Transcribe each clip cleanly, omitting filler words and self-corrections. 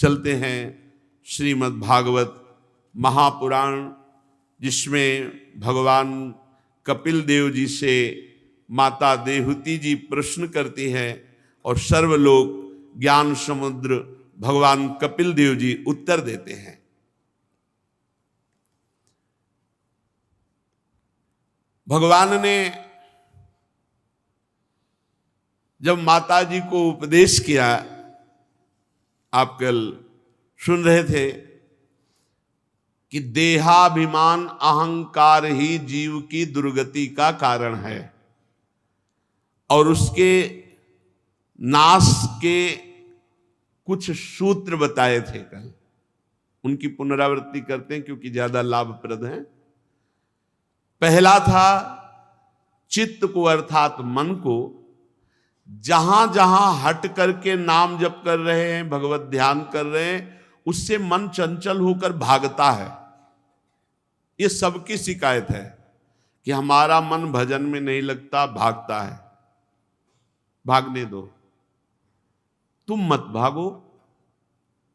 चलते हैं श्रीमद् भागवत महापुराण, जिसमें भगवान कपिल देव जी से माता देवहूति जी प्रश्न करती हैं और सर्वलोक ज्ञान समुद्र भगवान कपिल देव जी उत्तर देते हैं। भगवान ने जब माता जी को उपदेश किया, आप कल सुन रहे थे कि देहाभिमान अहंकार ही जीव की दुर्गति का कारण है और उसके नाश के कुछ सूत्र बताए थे कल। उनकी पुनरावृत्ति करते हैं क्योंकि ज्यादा लाभप्रद है। पहला था चित्त को अर्थात मन को जहां जहां हट करके नाम जप कर रहे हैं, भगवत ध्यान कर रहे हैं, उससे मन चंचल होकर भागता है। ये सबकी शिकायत है कि हमारा मन भजन में नहीं लगता, भागता है। भागने दो, तुम मत भागो,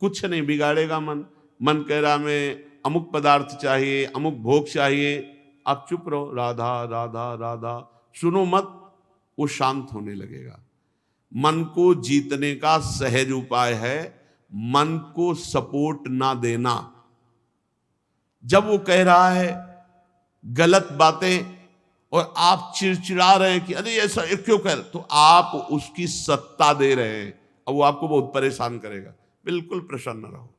कुछ नहीं बिगाड़ेगा मन। मन कह रहा मैं अमुक पदार्थ चाहिए, अमुक भोग चाहिए, आप चुप रहो, राधा राधा राधा सुनो मत, वो शांत होने लगेगा। मन को जीतने का सहज उपाय है मन को सपोर्ट ना देना। जब वो कह रहा है गलत बातें और आप चिड़चिड़ा रहे हैं कि अरे ऐसा क्यों कर, तो आप उसकी सत्ता दे रहे हैं और वो आपको बहुत परेशान करेगा। बिल्कुल प्रसन्न रहो।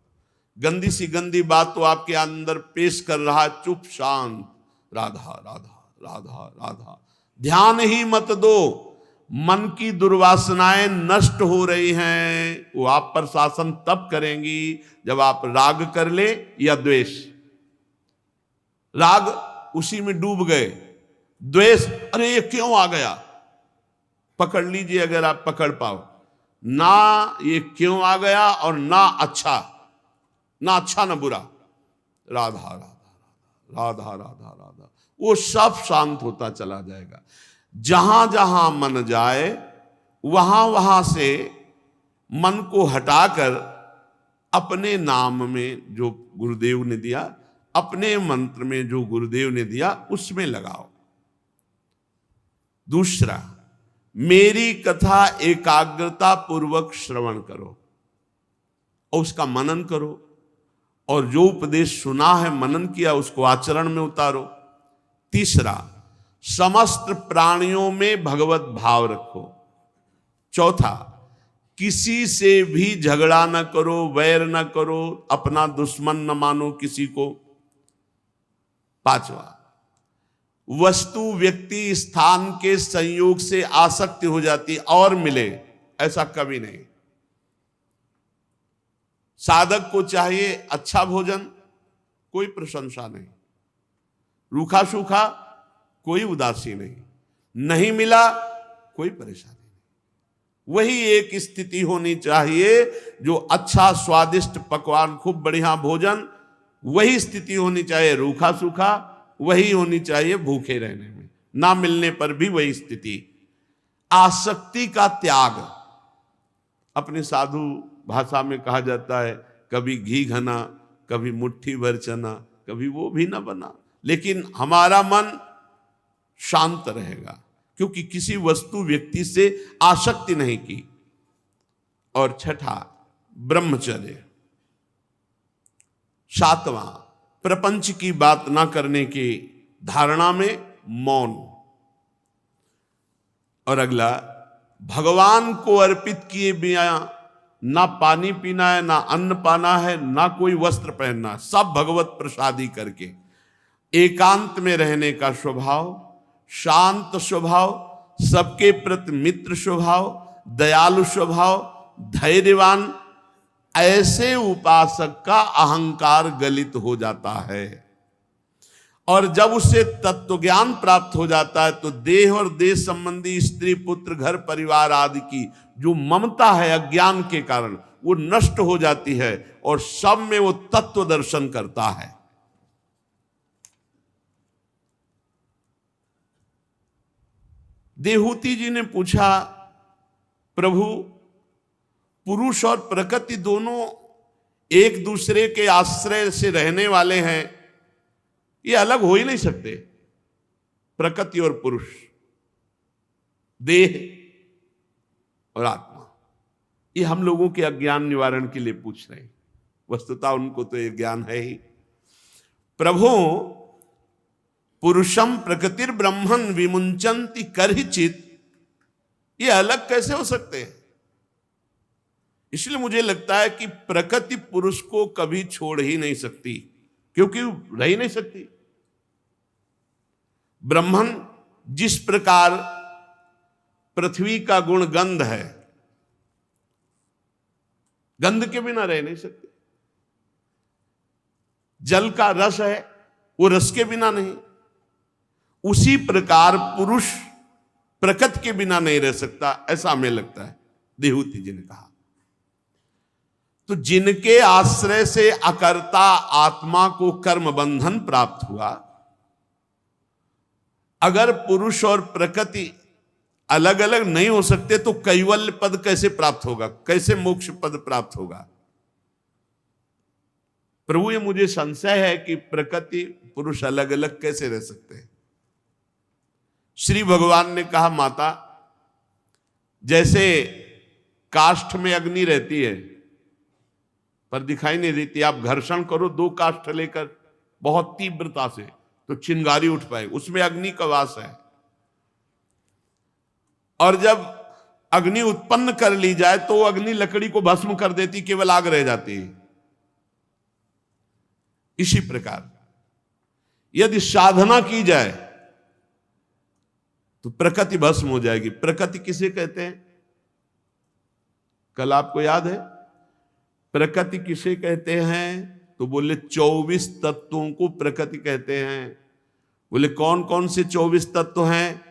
गंदी सी गंदी बात तो आपके अंदर पेश कर रहा है, चुप शांत, राधा राधा राधा राधा, ध्यान ही मत दो। मन की दुर्वासनाएं नष्ट हो रही हैं, वो आप पर शासन तब करेंगी जब आप राग कर ले या द्वेष। राग उसी में डूब गए, द्वेष अरे ये क्यों आ गया, पकड़ लीजिए अगर आप पकड़ पाओ ना, ये क्यों आ गया और ना अच्छा ना बुरा, राधा राधा राधा राधा राधा, वो सब शांत होता चला जाएगा। जहां जहां मन जाए वहां वहां से मन को हटाकर अपने नाम में जो गुरुदेव ने दिया, अपने मंत्र में जो गुरुदेव ने दिया, उसमें लगाओ। दूसरा, मेरी कथा एकाग्रता पूर्वक श्रवण करो और उसका मनन करो, और जो उपदेश सुना है मनन किया उसको आचरण में उतारो। तीसरा, समस्त प्राणियों में भगवत भाव रखो। चौथा, किसी से भी झगड़ा न करो, वैर न करो, अपना दुश्मन न मानो किसी को। पांचवा, वस्तु व्यक्ति स्थान के संयोग से आसक्ति हो जाती और मिले, ऐसा कभी नहीं। साधक को चाहिए अच्छा भोजन, कोई प्रशंसा नहीं, रूखा सूखा कोई उदासी नहीं, नहीं मिला कोई परेशानी नहीं। वही एक स्थिति होनी चाहिए जो अच्छा स्वादिष्ट पकवान, खूब बढ़िया भोजन, वही स्थिति होनी चाहिए। रूखा सूखा वही होनी चाहिए भूखे रहने में, ना मिलने पर भी वही स्थिति। आसक्ति का त्याग, अपने साधु भाषा में कहा जाता है, कभी घी घना, कभी मुट्ठी भर चना, कभी वो भी ना बना, लेकिन हमारा मन शांत रहेगा क्योंकि किसी वस्तु व्यक्ति से आसक्ति नहीं की। और छठा, ब्रह्मचर्य। सातवां, प्रपंच की बात ना करने की धारणा में मौन। और अगला, भगवान को अर्पित किए बिना ना पानी पीना है, ना अन्न पाना है, ना कोई वस्त्र पहनना, सब भगवत प्रसादी करके एकांत में रहने का स्वभाव, शांत स्वभाव, सबके प्रति मित्र स्वभाव, दयालु स्वभाव, धैर्यवान, ऐसे उपासक का अहंकार गलित हो जाता है। और जब उसे तत्व ज्ञान प्राप्त हो जाता है तो देह और देह संबंधी स्त्री पुत्र घर परिवार आदि की जो ममता है अज्ञान के कारण, वो नष्ट हो जाती है और सब में वो तत्व दर्शन करता है। देवहूति जी ने पूछा, प्रभु पुरुष और प्रकृति दोनों एक दूसरे के आश्रय से रहने वाले हैं, ये अलग हो ही नहीं सकते। प्रकृति और पुरुष, देह और आत्मा, ये हम लोगों के अज्ञान निवारण के लिए पूछ रहे हैं। वस्तुतः उनको तो ये ज्ञान है ही। प्रभो पुरुषम प्रकृतिर ब्रह्मन विमुंचन्ति करहिचित, ये अलग कैसे हो सकते हैं? इसलिए मुझे लगता है कि प्रकृति पुरुष को कभी छोड़ ही नहीं सकती, क्योंकि रह ही नहीं सकती। ब्रह्मन जिस प्रकार पृथ्वी का गुण गंध है, गंध के बिना रह नहीं सकते। जल का रस है, वो रस के बिना नहीं। उसी प्रकार पुरुष प्रकृति के बिना नहीं रह सकता, ऐसा हमें लगता है, देहूति जी ने कहा। तो जिनके आश्रय से अकर्ता आत्मा को कर्म बंधन प्राप्त हुआ, अगर पुरुष और प्रकृति अलग अलग नहीं हो सकते तो कैवल्य पद कैसे प्राप्त होगा, कैसे मोक्ष पद प्राप्त होगा? प्रभु, ये मुझे संशय है कि प्रकृति पुरुष अलग अलग कैसे रह सकते हैं। श्री भगवान ने कहा, माता, जैसे काष्ठ में अग्नि रहती है पर दिखाई नहीं देती, आप घर्षण करो दो काष्ठ लेकर बहुत तीव्रता से तो चिंगारी उठ पाए, उसमें अग्नि का वास है। और जब अग्नि उत्पन्न कर ली जाए तो अग्नि लकड़ी को भस्म कर देती, केवल आग रह जाती है। इसी प्रकार यदि साधना की जाए तो प्रकृति भस्म हो जाएगी। प्रकृति किसे कहते हैं? कल आपको याद है प्रकृति किसे कहते हैं? तो बोले 24 तत्वों को प्रकृति कहते हैं। बोले कौन कौन से 24 तत्व हैं?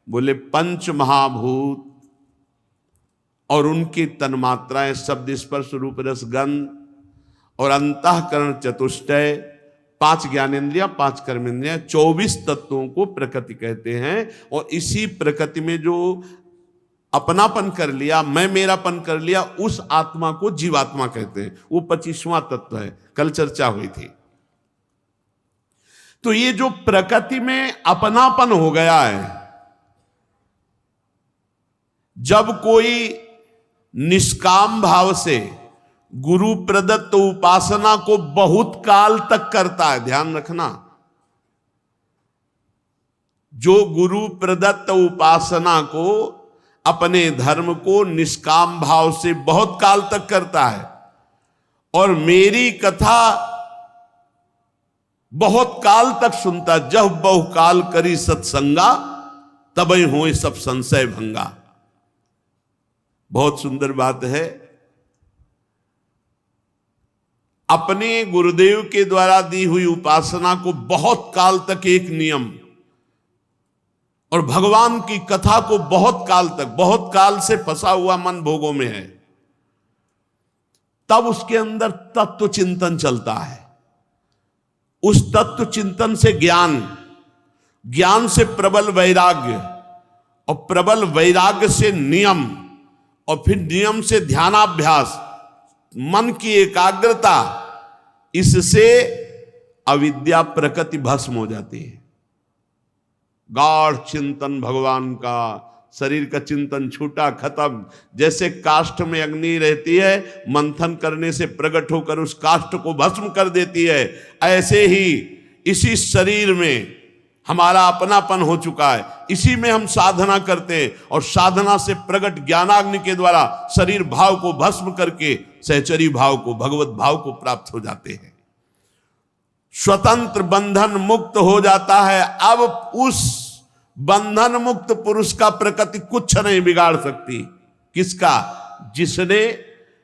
बोले पंच महाभूत और उनकी तन्मात्राएं, शब्द स्पर्श रूप रस गंध, और अंतःकरण चतुष्टय, 5 ज्ञानेंद्रिया, 5 कर्मेंद्रिया, 24 तत्वों को प्रकृति कहते हैं। और इसी प्रकृति में जो अपनापन कर लिया, मैं मेरापन कर लिया, उस आत्मा को जीवात्मा कहते हैं। वो 25वां तत्व है, कल चर्चा हुई थी। तो ये जो प्रकृति में अपनापन हो गया है, जब कोई निष्काम भाव से गुरु प्रदत्त उपासना को बहुत काल तक करता है, ध्यान रखना, जो गुरु प्रदत्त उपासना को, अपने धर्म को निष्काम भाव से बहुत काल तक करता है, और मेरी कथा बहुत काल तक सुनता, जब बहुकाल करी सत्संगा तबै होए सब संशय भंगा। बहुत सुंदर बात है। अपने गुरुदेव के द्वारा दी हुई उपासना को बहुत काल तक एक नियम, और भगवान की कथा को बहुत काल तक, बहुत काल से फंसा हुआ मन भोगों में है, तब उसके अंदर तत्व चिंतन चलता है। उस तत्व चिंतन से ज्ञान, ज्ञान से प्रबल वैराग्य, और प्रबल वैराग्य से नियम, और फिर नियम से ध्यानाभ्यास, मन की एकाग्रता, इससे अविद्या प्रकृति भस्म हो जाती है। गाढ़ चिंतन भगवान का, शरीर का चिंतन छूटा, खत्म। जैसे काष्ठ में अग्नि रहती है, मंथन करने से प्रकट होकर उस काष्ठ को भस्म कर देती है, ऐसे ही इसी शरीर में हमारा अपनापन हो चुका है। इसी में हम साधना करते हैं, और साधना से प्रकट ज्ञानाग्नि के द्वारा शरीर भाव को भस्म करके सहचरी भाव को, भगवत भाव को प्राप्त हो जाते हैं। स्वतंत्र बंधन मुक्त हो जाता है। अब उस बंधन मुक्त पुरुष का प्रकृति कुछ नहीं बिगाड़ सकती। किसका? जिसने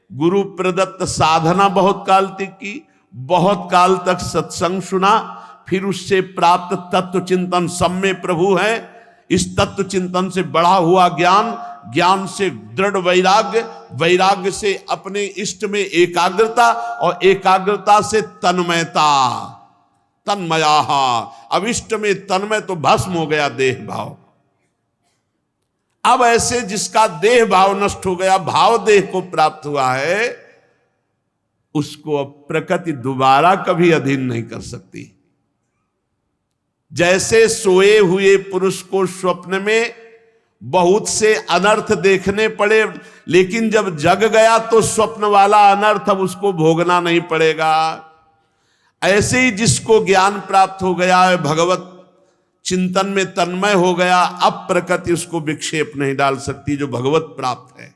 गुरु प्रदत्त साधना बहुत काल तक की, बहुत काल तक सत्संग सुना, फिर उससे प्राप्त तत्व चिंतन सब में प्रभु है। इस तत्व चिंतन से बढ़ा हुआ ज्ञान, ज्ञान से दृढ़ वैराग्य, वैराग्य से अपने इष्ट में एकाग्रता, और एकाग्रता से तन्मयता, तन्मया। अब इष्ट में तन्मय तो भस्म हो गया देह भाव। अब ऐसे जिसका देह भाव नष्ट हो गया, भाव देह को प्राप्त हुआ है, उसको अब प्रकृति दोबारा कभी अधीन नहीं कर सकती। जैसे सोए हुए पुरुष को स्वप्न में बहुत से अनर्थ देखने पड़े, लेकिन जब जग गया तो स्वप्न वाला अनर्थ अब उसको भोगना नहीं पड़ेगा। ऐसे ही जिसको ज्ञान प्राप्त हो गया है, भगवत चिंतन में तन्मय हो गया, अब प्रकृति उसको विक्षेप नहीं डाल सकती, जो भगवत प्राप्त है।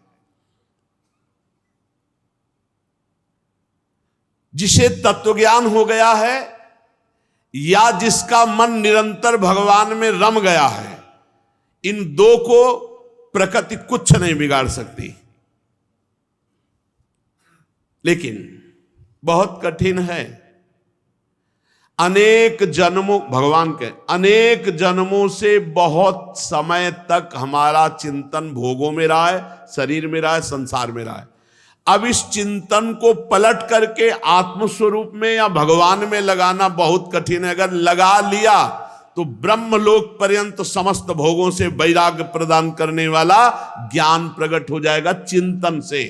जिसे तत्वज्ञान हो गया है या जिसका मन निरंतर भगवान में रम गया है, इन दो को प्रकृति कुछ नहीं बिगाड़ सकती। लेकिन बहुत कठिन है। अनेक जन्मों, भगवान के अनेक जन्मों से बहुत समय तक हमारा चिंतन भोगों में रहा है, शरीर में रहा है, संसार में रहा है। अब इस चिंतन को पलट करके आत्मस्वरूप में या भगवान में लगाना बहुत कठिन है। अगर लगा लिया तो ब्रह्मलोक पर्यंत समस्त भोगों से वैराग्य प्रदान करने वाला ज्ञान प्रकट हो जाएगा चिंतन से।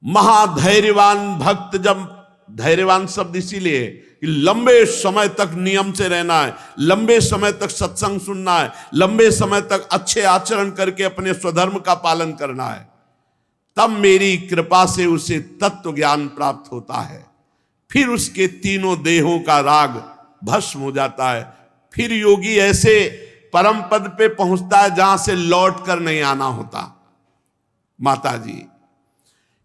महाधैर्यवान भक्त, जब धैर्यवान शब्द इसीलिए कि लंबे समय तक नियम से रहना है, लंबे समय तक सत्संग सुनना है, लंबे समय तक अच्छे आचरण करके अपने स्वधर्म का पालन करना है, तब मेरी कृपा से उसे तत्व ज्ञान प्राप्त होता है। फिर उसके तीनों देहों का राग भस्म हो जाता है। फिर योगी ऐसे परम पद पे पहुंचता है जहां से लौट कर नहीं आना होता। माता जी,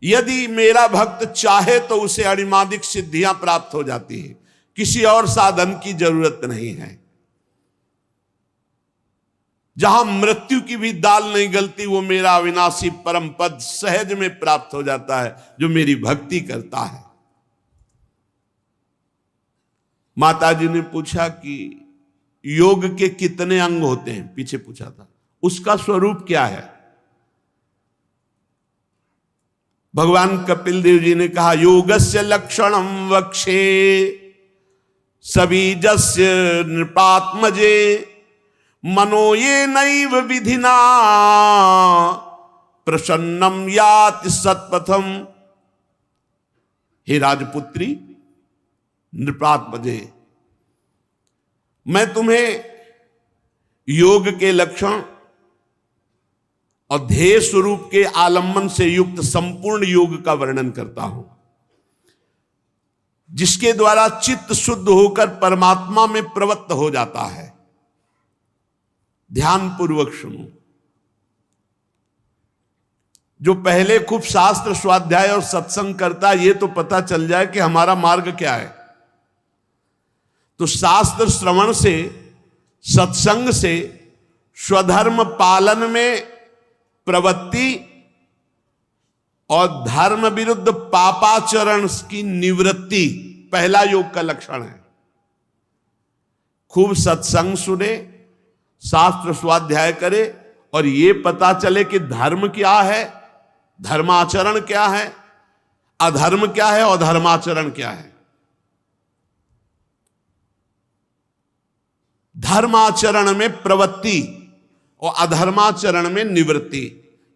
यदि मेरा भक्त चाहे तो उसे अणिमादिक सिद्धियां प्राप्त हो जाती है, किसी और साधन की जरूरत नहीं है। जहां मृत्यु की भी दाल नहीं गलती, वो मेरा अविनाशी परम पद सहज में प्राप्त हो जाता है, जो मेरी भक्ति करता है। माता जी ने पूछा कि योग के कितने अंग होते हैं, पीछे पूछा था, उसका स्वरूप क्या है? भगवान कपिल देव जी ने कहा, योगस्य लक्षणम वक्षे सबीजस्य नृपात्मजे मनो ये नैव विधिना प्रसन्नम याति सत्पथम। हे राजपुत्री नृपात्मजे, मैं तुम्हें योग के लक्षण और ध्येय स्वरूप के आलम्बन से युक्त संपूर्ण योग का वर्णन करता हूं, जिसके द्वारा चित्त शुद्ध होकर परमात्मा में प्रवृत्त हो जाता है। ध्यान पूर्वक सुनो। जो पहले खूब शास्त्र स्वाध्याय और सत्संग करता है, ये तो पता चल जाए कि हमारा मार्ग क्या है। तो शास्त्र श्रवण से, सत्संग से स्वधर्म पालन में प्रवृत्ति और धर्म विरुद्ध पापाचरण की निवृत्ति पहला योग का लक्षण है। खूब सत्संग सुने, शास्त्र स्वाध्याय करे और ये पता चले कि धर्म क्या है, धर्माचरण क्या है, अधर्म क्या है और धर्माचरण क्या है। धर्माचरण में प्रवृत्ति और अधर्माचरण में निवृत्ति,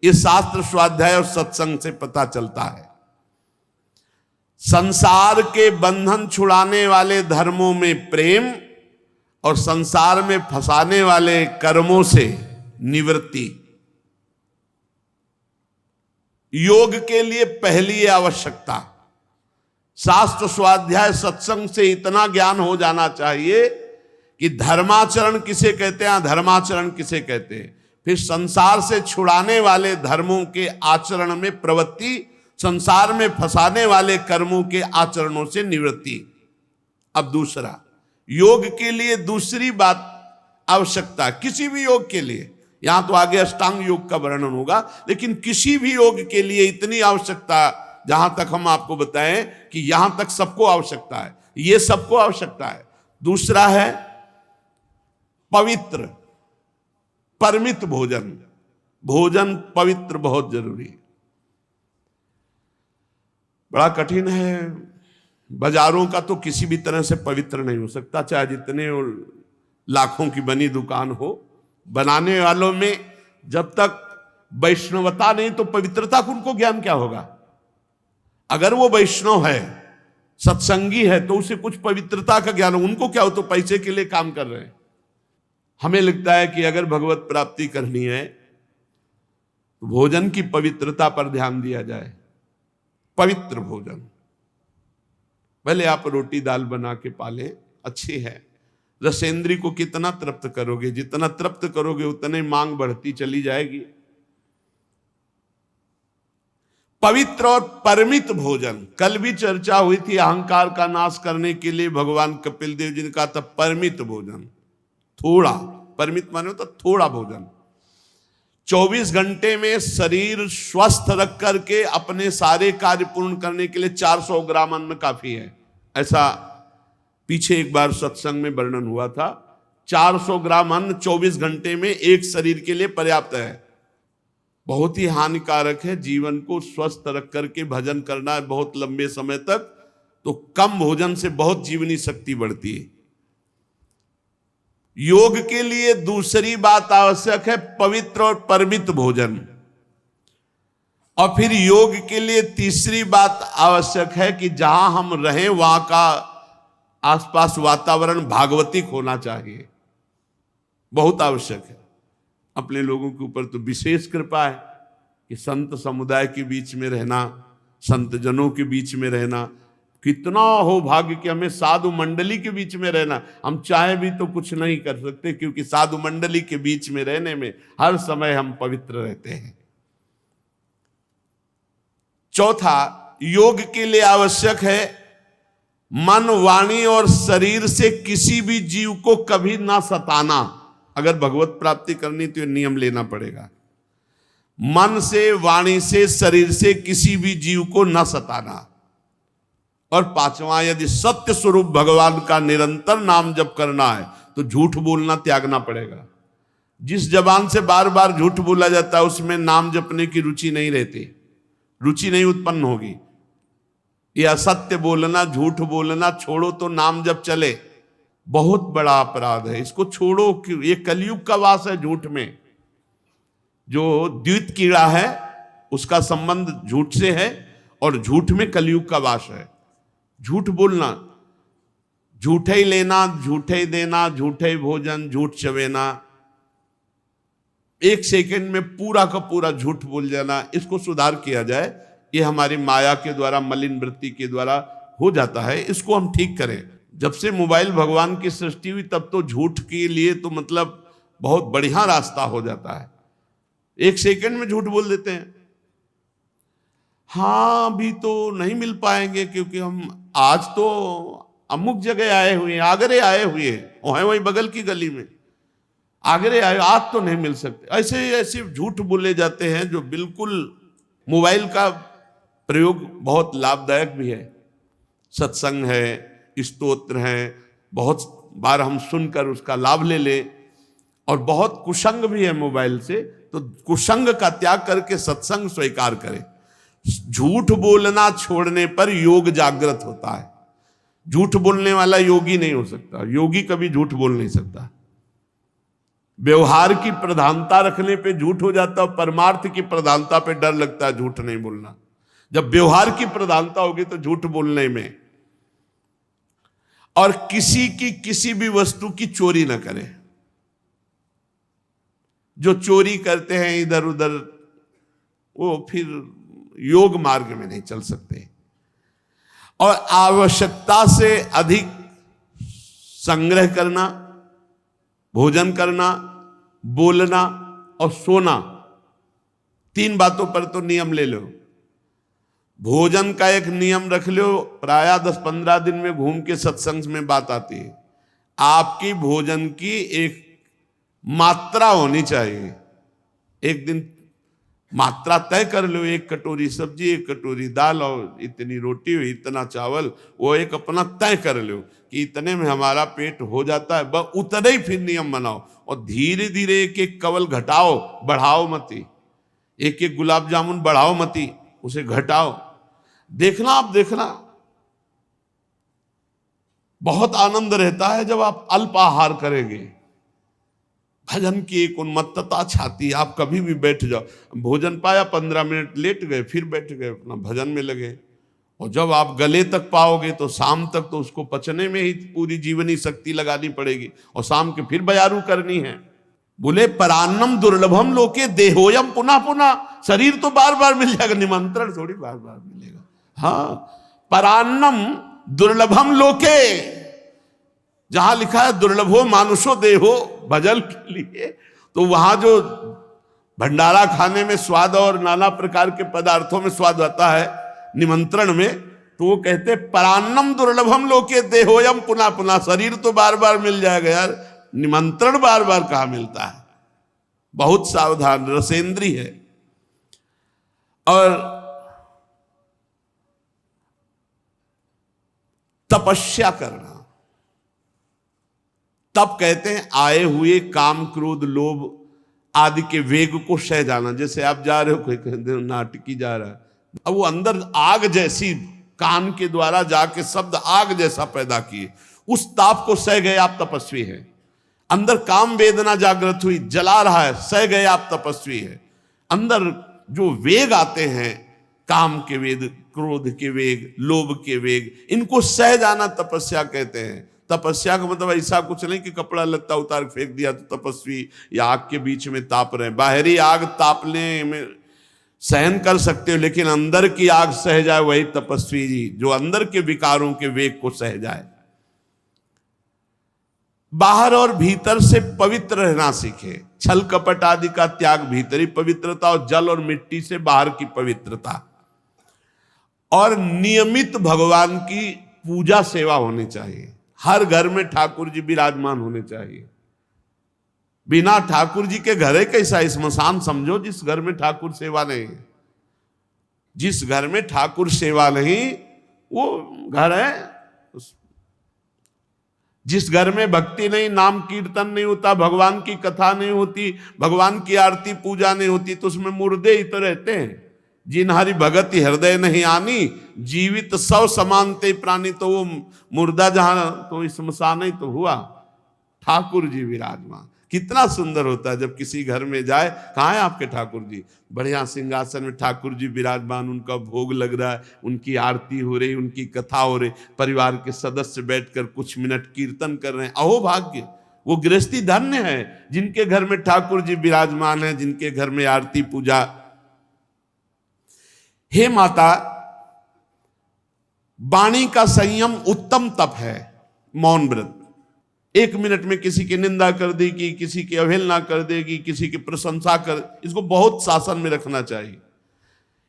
ये शास्त्र स्वाध्याय और सत्संग से पता चलता है। संसार के बंधन छुड़ाने वाले धर्मों में प्रेम और संसार में फंसाने वाले कर्मों से निवृत्ति। योग के लिए पहली आवश्यकता, शास्त्र स्वाध्याय सत्संग से इतना ज्ञान हो जाना चाहिए कि धर्माचरण किसे कहते हैं, अधर्माचरण किसे कहते हैं। फिर संसार से छुड़ाने वाले धर्मों के आचरण में प्रवृत्ति, संसार में फंसाने वाले कर्मों के आचरणों से निवृत्ति। अब दूसरा, योग के लिए दूसरी बात आवश्यकता, किसी भी योग के लिए, यहां तो आगे अष्टांग योग का वर्णन होगा, लेकिन किसी भी योग के लिए इतनी आवश्यकता, जहां तक हम आपको बताएं कि यहां तक सबको आवश्यकता है, ये सबको आवश्यकता है। दूसरा है पवित्र, परमित भोजन। भोजन पवित्र बहुत जरूरी है। बड़ा कठिन है, बाजारों का तो किसी भी तरह से पवित्र नहीं हो सकता, चाहे जितने लाखों की बनी दुकान हो। बनाने वालों में जब तक वैष्णवता नहीं तो पवित्रता का उनको ज्ञान क्या होगा। अगर वो वैष्णव है, सत्संगी है, तो उसे कुछ पवित्रता का ज्ञान हो। उनको क्या हो, तो पैसे के लिए काम कर रहे हैं। हमें लगता है कि अगर भगवत प्राप्ति करनी है तो भोजन की पवित्रता पर ध्यान दिया जाए। पवित्र भोजन, भले आप रोटी दाल बना के पाले, अच्छी है। रसेंद्री को कितना तृप्त करोगे, जितना तृप्त करोगे उतने मांग बढ़ती चली जाएगी। पवित्र और परमित भोजन, कल भी चर्चा हुई थी, अहंकार का नाश करने के लिए भगवान कपिल देव जी ने कहा था परमित भोजन, थोड़ा। परमित माने तो थोड़ा भोजन। 24 घंटे में शरीर स्वस्थ रख करके अपने सारे कार्य पूर्ण करने के लिए 400 ग्राम अन्न काफी है, ऐसा पीछे एक बार सत्संग में वर्णन हुआ था। 400 ग्राम अन्न 24 घंटे में एक शरीर के लिए पर्याप्त है। बहुत ही हानिकारक है जीवन को स्वस्थ रख करके भजन करना है बहुत लंबे समय तक, तो कम भोजन से बहुत जीवनी शक्ति बढ़ती है। योग के लिए दूसरी बात आवश्यक है पवित्र और परमित भोजन, और फिर योग के लिए तीसरी बात आवश्यक है कि जहां हम रहें वहां का आसपास वातावरण भागवतिक होना चाहिए, बहुत आवश्यक है। अपने लोगों के ऊपर तो विशेष कृपा है कि संत समुदाय के बीच में रहना, संत जनों के बीच में रहना, कितना हो भाग्य कि हमें साधु मंडली के बीच में रहना। हम चाहे भी तो कुछ नहीं कर सकते, क्योंकि साधु मंडली के बीच में रहने में हर समय हम पवित्र रहते हैं। चौथा, योग के लिए आवश्यक है मन, वाणी और शरीर से किसी भी जीव को कभी ना सताना। अगर भगवत प्राप्ति करनी तो नियम लेना पड़ेगा, मन से, वाणी से, शरीर से किसी भी जीव को न सताना। और पांचवा, यदि सत्य स्वरूप भगवान का निरंतर नाम जप करना है तो झूठ बोलना त्यागना पड़ेगा। जिस जबान से बार बार झूठ बोला जाता है उसमें नाम जपने की रुचि नहीं रहती, रुचि नहीं उत्पन्न होगी। ये असत्य बोलना, झूठ बोलना छोड़ो तो नाम जप चले, बहुत बड़ा अपराध है, इसको छोड़ो। ये कलयुग का वास है झूठ में। जो द्वित कीड़ा है उसका संबंध झूठ से है, और झूठ में कलयुग का वास है। झूठ बोलना, झूठे ही लेना, झूठे ही देना, झूठे ही भोजन, झूठ चवेना, एक सेकंड में पूरा का पूरा झूठ बोल जाना, इसको सुधार किया जाए। ये हमारी माया के द्वारा, मलिन वृत्ति के द्वारा हो जाता है, इसको हम ठीक करें। जब से मोबाइल भगवान की सृष्टि हुई तब तो झूठ के लिए तो मतलब बहुत बढ़िया रास्ता हो जाता है, एक सेकंड में झूठ बोल देते हैं। हाँ, अभी तो नहीं मिल पाएंगे क्योंकि हम आज तो अमुक जगह आए हुए हैं, आगरे आए हुए हैं, वही बगल की गली में आगरे आए, आज तो नहीं मिल सकते। ऐसे ऐसे झूठ बोले जाते हैं जो बिल्कुल। मोबाइल का प्रयोग बहुत लाभदायक भी है, सत्संग है, स्तोत्र है, बहुत बार हम सुनकर उसका लाभ ले ले। और बहुत कुसंग भी है मोबाइल से, तो कुसंग का त्याग करके सत्संग स्वीकार करें। झूठ बोलना छोड़ने पर योग जागृत होता है। झूठ बोलने वाला योगी नहीं हो सकता, योगी कभी झूठ बोल नहीं सकता। व्यवहार की प्रधानता रखने पे झूठ हो जाता है, परमार्थ की प्रधानता पे डर लगता है झूठ नहीं बोलना। जब व्यवहार की प्रधानता होगी तो झूठ बोलने में। और किसी की किसी भी वस्तु की चोरी न करें। जो चोरी करते हैं इधर उधर, वो फिर योग मार्ग में नहीं चल सकते। और आवश्यकता से अधिक संग्रह करना, भोजन करना, बोलना और सोना, 3 बातों पर तो नियम ले लो। भोजन का एक नियम रख लो, प्रायः 10-15 दिन में घूम के सत्संग में बात आती है। आपकी भोजन की एक मात्रा होनी चाहिए। एक दिन मात्रा तय कर लो, 1 कटोरी सब्जी, 1 कटोरी दाल और इतनी रोटी, इतना चावल, वो एक अपना तय कर लो कि इतने में हमारा पेट हो जाता है, बस उतने ही फिर नियम बनाओ। और धीरे धीरे 1-1 कवल घटाओ, बढ़ाओ मती। 1-1 गुलाब जामुन बढ़ाओ मती, उसे घटाओ। देखना, आप देखना बहुत आनंद रहता है जब आप अल्प आहार करेंगे। भजन की एक उन्मत्तता छाती है। आप कभी भी बैठ जाओ, भोजन पाया, 15 मिनट लेट गए, फिर बैठ गए, अपना भजन में लगे। और जब आप गले तक पाओगे तो शाम तक तो उसको पचने में ही पूरी जीवनी शक्ति लगानी पड़ेगी, और शाम के फिर बयारू करनी है। बोले परान्नम दुर्लभम लोके देहोयम पुनः पुनः, शरीर तो बार बार मिल जाएगा, निमंत्रण थोड़ी बार बार मिलेगा। हाँ, परान्नम दुर्लभम लोके, जहां लिखा है दुर्लभो मानुषो देहो भजन के लिए, तो वहां जो भंडारा खाने में स्वाद और नाना प्रकार के पदार्थों में स्वाद आता है निमंत्रण में, तो वो कहते परान्नम दुर्लभम लोके देहोयम पुनः पुनः, शरीर तो बार बार मिल जाएगा यार, निमंत्रण बार बार कहां मिलता है। बहुत सावधान, रसेंद्री है। और तपस्या करना, तब कहते हैं आए हुए काम क्रोध लोभ आदि के वेग को सह जाना। जैसे आप जा रहे हो, कोई कहते हो नाटकी जा रहा है, अब वो अंदर आग जैसी कान के द्वारा जाके शब्द आग जैसा पैदा किए, उस ताप को सह गए आप तपस्वी हैं। अंदर काम वेदना जागृत हुई, जला रहा है, सह गए आप तपस्वी है। अंदर जो वेग आते हैं, काम के वेग, क्रोध के वेग, लोभ के वेग, इनको सह जाना तपस्या कहते हैं। तपस्या का मतलब ऐसा कुछ नहीं कि कपड़ा लत्ता उतार फेंक दिया तो तपस्वी, या आग के बीच में ताप रहे। बाहरी आग तापने में सहन कर सकते हो, लेकिन अंदर की आग सह जाए वही तपस्वी जी, जो अंदर के विकारों के वेग को सह जाए। बाहर और भीतर से पवित्र रहना सीखे। छल कपट आदि का त्याग भीतरी पवित्रता, और जल और मिट्टी से बाहर की पवित्रता। और नियमित भगवान की पूजा सेवा होनी चाहिए। हर घर में ठाकुर जी विराजमान होने चाहिए। बिना ठाकुर जी के घर है कैसा, स्मशान समझो जिस घर में ठाकुर सेवा नहीं है। जिस घर में ठाकुर सेवा नहीं वो घर है। जिस घर में भक्ति नहीं, नाम कीर्तन नहीं होता, भगवान की कथा नहीं होती, भगवान की आरती पूजा नहीं होती, तो उसमें मुर्दे ही तो रहते हैं। जिन हरि भगति हृदय नहीं आनी, जीवित सौ समानते प्राणी, तो वो मुर्दा जहां तो स्मशान ही तो हुआ। ठाकुर जी विराजमान, कितना सुंदर होता है जब किसी घर में जाए, कहाँ है आपके ठाकुर जी, बढ़िया सिंहासन में ठाकुर जी विराजमान, उनका भोग लग रहा है, उनकी आरती हो रही, उनकी कथा हो रही, परिवार के सदस्य बैठकर कुछ मिनट कीर्तन कर रहे हैं। अहो भाग्य, वो गृहस्थी धन्य है जिनके घर में ठाकुर जी विराजमान है, जिनके घर में आरती पूजा। हे माता, वाणी का संयम उत्तम तप है। मौन व्रत, 1 मिनट में किसी की निंदा कर देगी, किसी की अवहेलना कर देगी, किसी की प्रशंसा कर, इसको बहुत शासन में रखना चाहिए।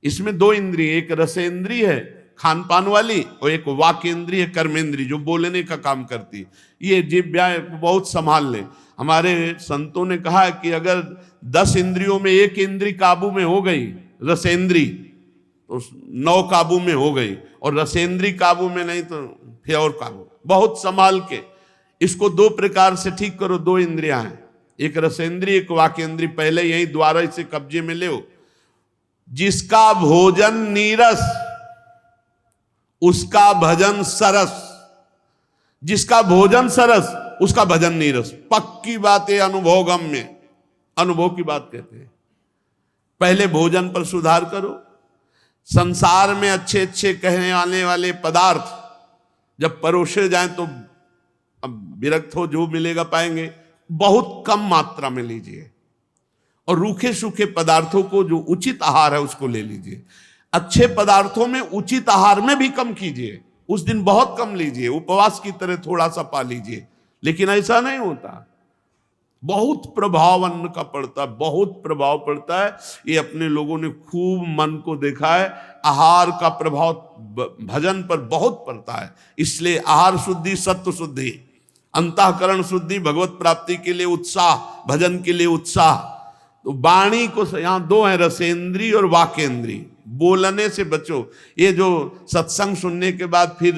इसमें 2 इंद्रिय, एक रसेंद्रिय है खान पान वाली, और एक वाक इंद्रिय कर्मेंद्रिय जो बोलने का काम करती। ये जिह्वा बहुत संभाल ले। हमारे संतों ने कहा कि अगर 10 इंद्रियों में 1 इंद्रिय काबू में हो गई, रसेंद्रिय, तो 9 काबू में हो गई, और रसेंद्रिय काबू में नहीं तो फिर और काबू। बहुत संभाल के इसको 2 प्रकार से ठीक करो। 2 इंद्रियां हैं, एक रसेंद्रिय, एक वाकेंद्रिय। पहले यही द्वारा इसे कब्जे में ले। जिसका भोजन नीरस उसका भजन सरस, जिसका भोजन सरस उसका भजन नीरस। पक्की बात है, अनुभवगम्य, अनुभव की बात कहते हैं। पहले भोजन पर सुधार करो। संसार में अच्छे अच्छे कहने आने वाले पदार्थ जब परोसे जाएं तो अब विरक्त हो, जो मिलेगा पाएंगे, बहुत कम मात्रा में लीजिए। और रूखे सूखे पदार्थों को, जो उचित आहार है उसको ले लीजिए। अच्छे पदार्थों में उचित आहार में भी कम कीजिए। उस दिन बहुत कम लीजिए, उपवास की तरह थोड़ा सा पा लीजिए, लेकिन ऐसा नहीं होता। बहुत प्रभाव अन्न का पड़ता है, बहुत प्रभाव पड़ता है। ये अपने लोगों ने खूब मन को देखा है, आहार का प्रभाव भजन पर बहुत पड़ता है। इसलिए आहार शुद्धि, सत्व शुद्धि, अंतःकरण शुद्धि, भगवत प्राप्ति के लिए उत्साह, भजन के लिए उत्साह। तो वाणी को यहाँ 2 है, रसेंद्री और वाकेंद्री। बोलने से बचो। ये जो सत्संग सुनने के बाद फिर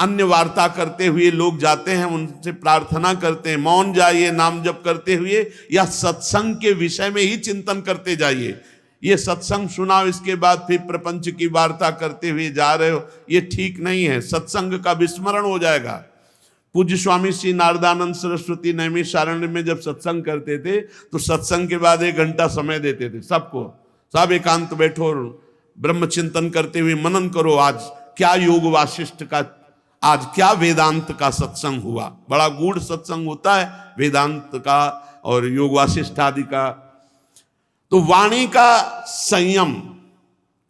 अन्य वार्ता करते हुए लोग जाते हैं, उनसे प्रार्थना करते हैं मौन जाइए नाम जप करते हुए, या सत्संग के विषय में ही चिंतन करते जाइए। ये सत्संग सुनाओ, इसके बाद फिर प्रपंच की वार्ता करते हुए जा रहे हो, ये ठीक नहीं है। सत्संग का विस्मरण हो जाएगा। पूज्य स्वामी श्री नारदानंद सरस्वती नैमिषारण्य में जब सत्संग करते थे तो सत्संग के बाद 1 घंटा समय देते थे सबको। सब एकांत बैठो, ब्रह्म चिंतन करते हुए मनन करो, आज क्या योग वासिष्ठ का आज क्या वेदांत का सत्संग हुआ। बड़ा गूढ़ सत्संग होता है वेदांत का और योग वासिष्ठ आदि का। तो वाणी का संयम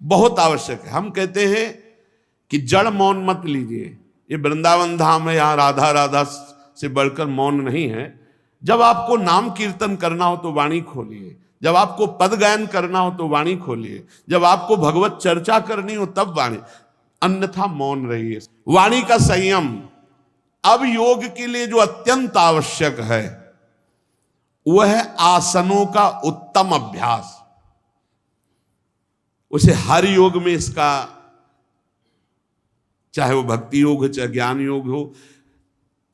बहुत आवश्यक है। हम कहते हैं कि जड़ मौन मत लीजिए, ये वृंदावन धाम है, यहां राधा राधा से बढ़कर मौन नहीं है। जब आपको नाम कीर्तन करना हो तो वाणी खोलिए, जब आपको पद गायन करना हो तो वाणी खोलिए, जब आपको भगवत चर्चा करनी हो तब वाणी, अन्यथा मौन रहिए। वाणी का संयम। अब योग के लिए जो अत्यंत आवश्यक है वह है आसनों का उत्तम अभ्यास। उसे हर योग में इसका, चाहे वो भक्ति योग हो चाहे ज्ञान योग हो,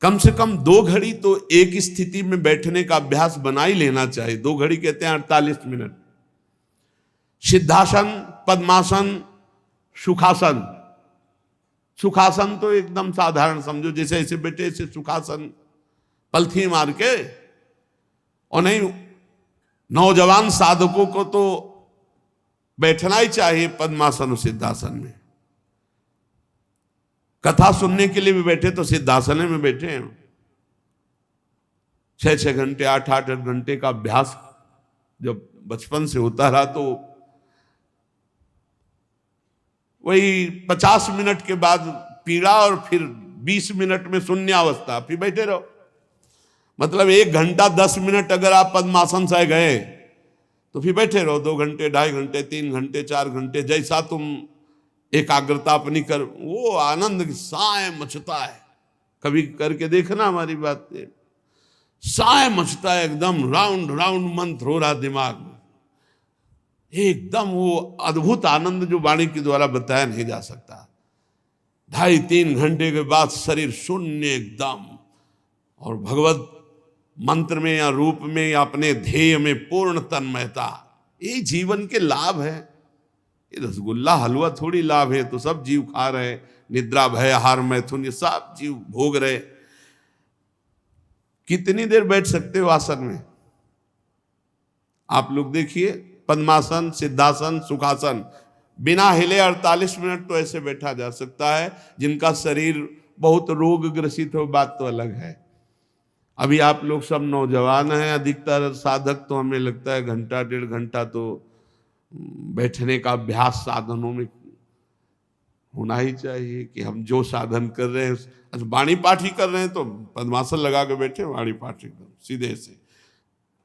कम से कम 2 घड़ी तो एक स्थिति में बैठने का अभ्यास बना ही लेना चाहिए। 2 घड़ी कहते हैं 48 मिनट। सिद्धासन, पद्मासन, सुखासन। सुखासन तो एकदम साधारण समझो, जैसे ऐसे बैठे ऐसे सुखासन, पलथी मार के। और नहीं, नौजवान साधकों को तो बैठना ही चाहिए पद्मासन और सिद्धासन में। कथा सुनने के लिए भी बैठे तो सिद्धासन में बैठे हैं। 6-6 घंटे 8-8 घंटे का अभ्यास जब बचपन से होता रहा तो वही 50 मिनट के बाद पीड़ा और फिर 20 मिनट में शून्यावस्था, फिर बैठे रहो। मतलब 1 घंटा 10 मिनट अगर आप पद्मासन से गए तो फिर बैठे रहो 2 घंटे 2.5 घंटे 3 घंटे 4 घंटे, जैसा तुम एकाग्रता अपनी कर, वो आनंद की साय मचता है। कभी करके देखना हमारी बात, साय मचता है एकदम, राउंड राउंड मंत्र हो रहा दिमाग में, एकदम वो अद्भुत आनंद जो वाणी के द्वारा बताया नहीं जा सकता। 2.5-3 घंटे के बाद शरीर शून्य एकदम, और भगवत मंत्र में या रूप में या अपने ध्येय में पूर्ण तन्मयता। ये जीवन के लाभ है। ये रसगुल्ला हलवा थोड़ी लाभ है, तो सब जीव खा रहे, निद्रा भय आहार मैथुन ये सब जीव भोग रहे। कितनी देर बैठ सकते हो आसन में? आप लोग देखिए, पद्मासन, सिद्धासन, सुखासन, बिना हिले 48 मिनट तो ऐसे बैठा जा सकता है। जिनका शरीर बहुत रोग ग्रसित हो बात तो अलग है। अभी आप लोग सब नौजवान हैं, अधिकतर साधक तो हमें लगता है 1-1.5 घंटा तो बैठने का अभ्यास साधनों में होना ही चाहिए कि हम जो साधन कर रहे हैं, अच्छा वाणी पाठ ही कर रहे हैं तो पद्मासन लगा के बैठे, वाणी पाठ एकदम सीधे से।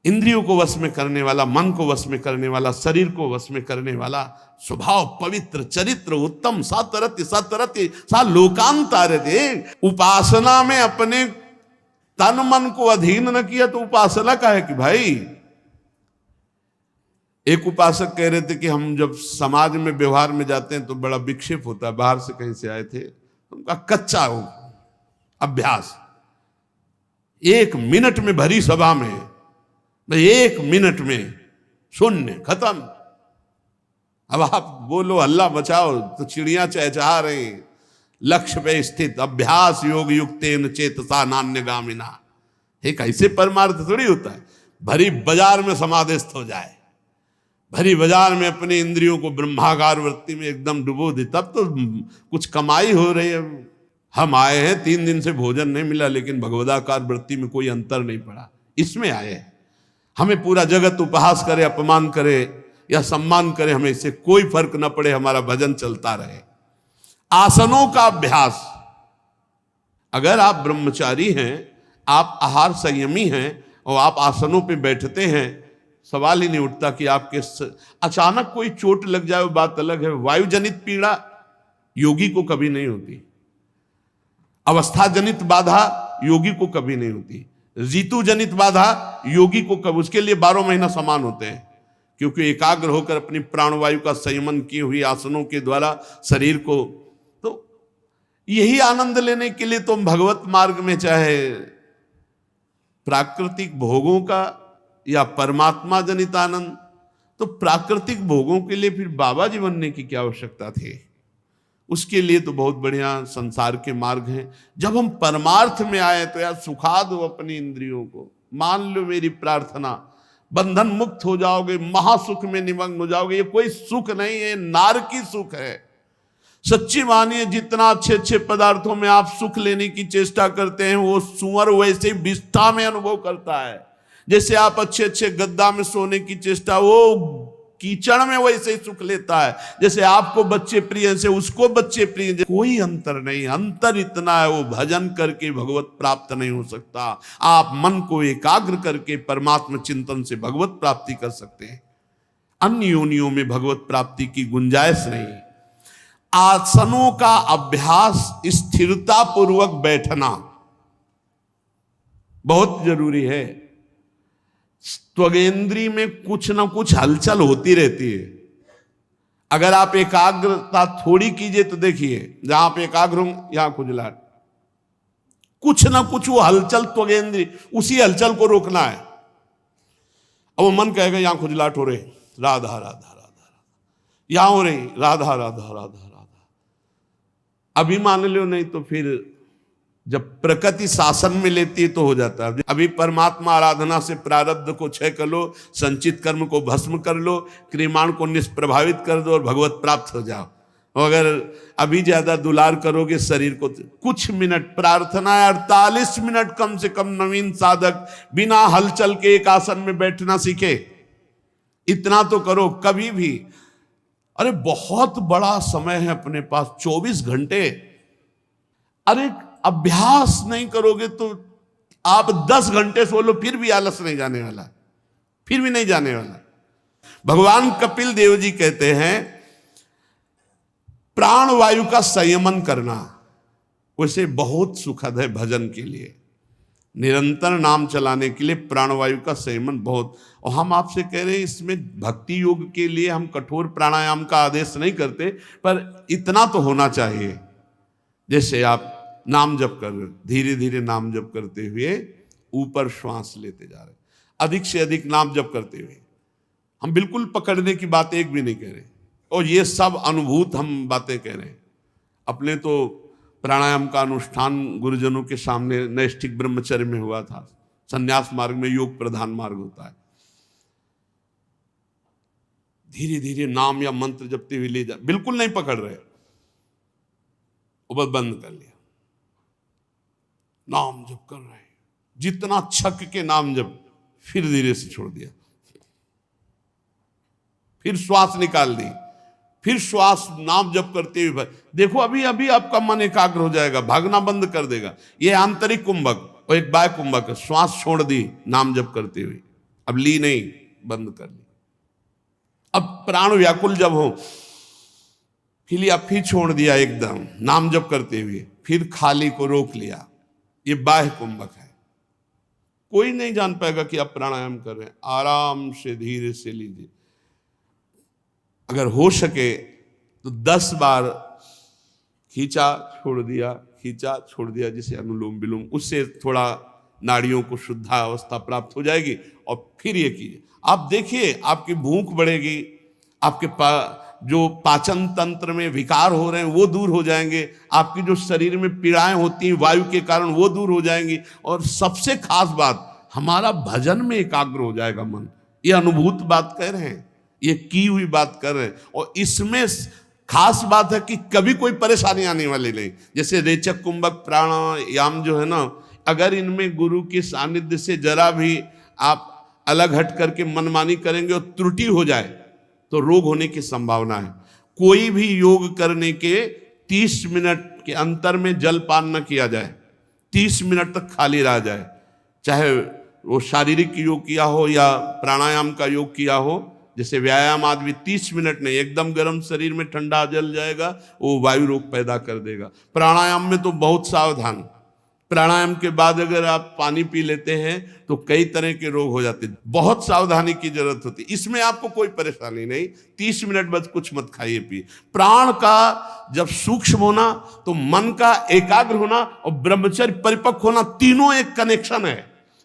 इंद्रियों को वश में करने वाला, मन को वश में करने वाला, शरीर को वश में करने वाला, स्वभाव पवित्र, चरित्र उत्तम, सतरति सतरति सा लोकांतारते। उपासना में अपने तन मन को अधीन न किया तो उपासना का है कि भाई। एक उपासक कह रहे थे कि हम जब समाज में व्यवहार में जाते हैं तो बड़ा विक्षेप होता है, बाहर से कहीं से आए थे, उनका कच्चा हो अभ्यास। 1 मिनट में भरी सभा में, 1 मिनट में शून्य खत्म। अब आप बोलो हल्ला मचाओ तो चिड़ियां चहचहा रही। लक्ष्य पे स्थित अभ्यास योग युक्तेन चेतसा नान्यगामिना। एक ऐसे परमार्थ थोड़ी होता है भरी बाजार में समाधिस्थ हो जाए, भरी बाजार में अपने इंद्रियों को ब्रह्मागार वृत्ति में एकदम डुबो दे, तब तो कुछ कमाई हो रही है। हम आए हैं 3 दिन से भोजन नहीं मिला, लेकिन भगवदाकार वृत्ति में कोई अंतर नहीं पड़ा, इसमें आए हैं। हमें पूरा जगत उपहास करे, अपमान करे या सम्मान करे, हमें इससे कोई फर्क न पड़े, हमारा भजन चलता रहे। आसनों का अभ्यास। अगर आप ब्रह्मचारी हैं, आप आहार संयमी हैं और आप आसनों पे बैठते हैं, सवाल ही नहीं उठता कि आपके अचानक कोई चोट लग जाए, वो बात अलग है। वायु जनित पीड़ा योगी को कभी नहीं होती, अवस्था जनित बाधा योगी को कभी नहीं होती, ऋतु जनित बाधा योगी को कभी, उसके लिए 12 महीना समान होते हैं, क्योंकि एकाग्र होकर अपनी प्राणवायु का संयमन की हुई आसनों के द्वारा शरीर को। तो यही आनंद लेने के लिए तुम भगवत मार्ग में, चाहे प्राकृतिक भोगों का या परमात्मा जनित आनंद, तो प्राकृतिक भोगों के लिए फिर बाबा जी बनने की क्या आवश्यकता थी? उसके लिए तो बहुत बढ़िया संसार के मार्ग हैं। जब हम परमार्थ में आए तो यार सुखा दो अपनी इंद्रियों को। मान लो मेरी प्रार्थना, बंधन मुक्त हो जाओगे, महासुख में निमग्न हो जाओगे। ये कोई सुख नहीं है, नारकी सुख है। सच्ची मानिए, जितना अच्छे अच्छे पदार्थों में आप सुख लेने की चेष्टा करते हैं, वो सुअर वैसे ही विष्ठा में अनुभव करता है। जैसे आप अच्छे अच्छे गद्दा में सोने की चेष्टा, वो कीचड़ में वैसे ही सुख लेता है। जैसे आपको बच्चे प्रिय से उसको बच्चे प्रिय, कोई अंतर नहीं। अंतर इतना है, वो भजन करके भगवत प्राप्त नहीं हो सकता। आप मन को एकाग्र करके परमात्मा चिंतन से भगवत प्राप्ति कर सकते हैं। अन्य योनियों में भगवत प्राप्ति की गुंजाइश नहीं। आसनों का अभ्यास, स्थिरता पूर्वक बैठना बहुत जरूरी है। त्वगेंद्री में कुछ ना कुछ हलचल होती रहती है। अगर आप एकाग्रता थोड़ी कीजिए तो देखिए, जहां आप एकाग्र हों यहां खुजलाहट, कुछ ना कुछ वो हलचल त्वगेंद्री, उसी हलचल को रोकना है। अब वो मन कहेगा यहां खुजलाहट हो रही, राधा राधा राधा राधा, यहां हो रही राधा राधा राधा राधा, अभी मान लो, नहीं तो फिर जब प्रकृति शासन में लेती है तो हो जाता है। अभी परमात्मा आराधना से प्रारब्ध को क्षय कर लो, संचित कर्म को भस्म कर लो, क्रियमाण को निष्प्रभावित कर दो और भगवत प्राप्त हो जाओ। अगर अभी ज्यादा दुलार करोगे शरीर को, कुछ मिनट प्रार्थना, 48 मिनट कम से कम नवीन साधक बिना हलचल के एक आसन में बैठना सीखे। इतना तो करो कभी भी। अरे बहुत बड़ा समय है अपने पास, 24 घंटे। अरे अभ्यास नहीं करोगे तो आप 10 घंटे सो लो, फिर भी आलस नहीं जाने वाला, फिर भी नहीं जाने वाला। भगवान कपिल देव जी कहते हैं प्राण वायु का संयमन करना वैसे बहुत सुखद है भजन के लिए। निरंतर नाम चलाने के लिए प्राणवायु का संयमन बहुत। और हम आपसे कह रहे हैं, इसमें भक्ति योग के लिए हम कठोर प्राणायाम का आदेश नहीं करते, पर इतना तो होना चाहिए। जैसे आप नाम जप कर रहे, धीरे धीरे नाम जप करते हुए ऊपर श्वास लेते जा रहे, अधिक से अधिक नाम जप करते हुए। हम बिल्कुल पकड़ने की बात एक भी नहीं कह रहे, और ये सब अनुभूत हम बातें कह रहे हैं। अपने तो प्राणायाम का अनुष्ठान गुरुजनों के सामने नैष्ठिक ब्रह्मचर्य में हुआ था। संन्यास मार्ग में योग प्रधान मार्ग होता है। धीरे धीरे नाम या मंत्र जपते हुए ले जा, बिल्कुल नहीं पकड़ रहे, बस बंद कर लिया, नाम जप कर रहे हैं, जितना छक के नाम जप, फिर धीरे से छोड़ दिया, फिर श्वास निकाल दी, फिर श्वास नाम जप करते हुए देखो, अभी अभी आपका मन एकाग्र हो जाएगा, भागना बंद कर देगा। ये आंतरिक कुंभक और एक बाह्य कुंभक है। श्वास छोड़ दी नाम जप करते हुए, अब ली नहीं, बंद कर ली। अब प्राण व्याकुल जब हो, फिर छोड़ दिया एकदम नाम जप करते हुए, फिर खाली को रोक लिया, ये बाह्य कुंभक है। कोई नहीं जान पाएगा कि आप प्राणायाम कर रहे हैं। आराम से धीरे से लीजिए, अगर हो सके तो 10 बार खींचा छोड़ दिया, खींचा छोड़ दिया, जिसे अनुलोम विलोम, उससे थोड़ा नाड़ियों को शुद्धावस्था प्राप्त हो जाएगी। और फिर ये कीजिए, आप देखिए आपकी भूख बढ़ेगी, आपके जो पाचन तंत्र में विकार हो रहे हैं वो दूर हो जाएंगे, आपकी जो शरीर में पीड़ाएं होती हैं वायु के कारण वो दूर हो जाएंगी, और सबसे खास बात, हमारा भजन में एकाग्र हो जाएगा मन। ये अनुभूत बात कह रहे हैं, ये की हुई बात कर रहे हैं। और इसमें खास बात है कि कभी कोई परेशानी आने वाली नहीं। जैसे रेचक कुंभक प्राणायाम जो है ना, अगर इनमें गुरु के सानिध्य से जरा भी आप अलग हट करके मनमानी करेंगे और त्रुटि हो जाए तो रोग होने की संभावना है। कोई भी योग करने के 30 मिनट के अंतर में जलपान न किया जाए, 30 मिनट तक खाली रह जाए, चाहे वो शारीरिक योग किया हो या प्राणायाम का योग किया हो। जैसे व्यायाम आदमी 30 मिनट नहीं, एकदम गर्म शरीर में ठंडा जल जाएगा, वो वायु रोग पैदा कर देगा। प्राणायाम में तो बहुत सावधान, प्राणायाम के बाद अगर आप पानी पी लेते हैं तो कई तरह के रोग हो जाते हैं, बहुत सावधानी की जरूरत होती है। इसमें आपको कोई परेशानी नहीं, 30 मिनट बस कुछ मत खाइए पिए। प्राण का जब सूक्ष्म होना तो मन का एकाग्र होना और ब्रह्मचर्य परिपक्व होना, तीनों एक कनेक्शन है।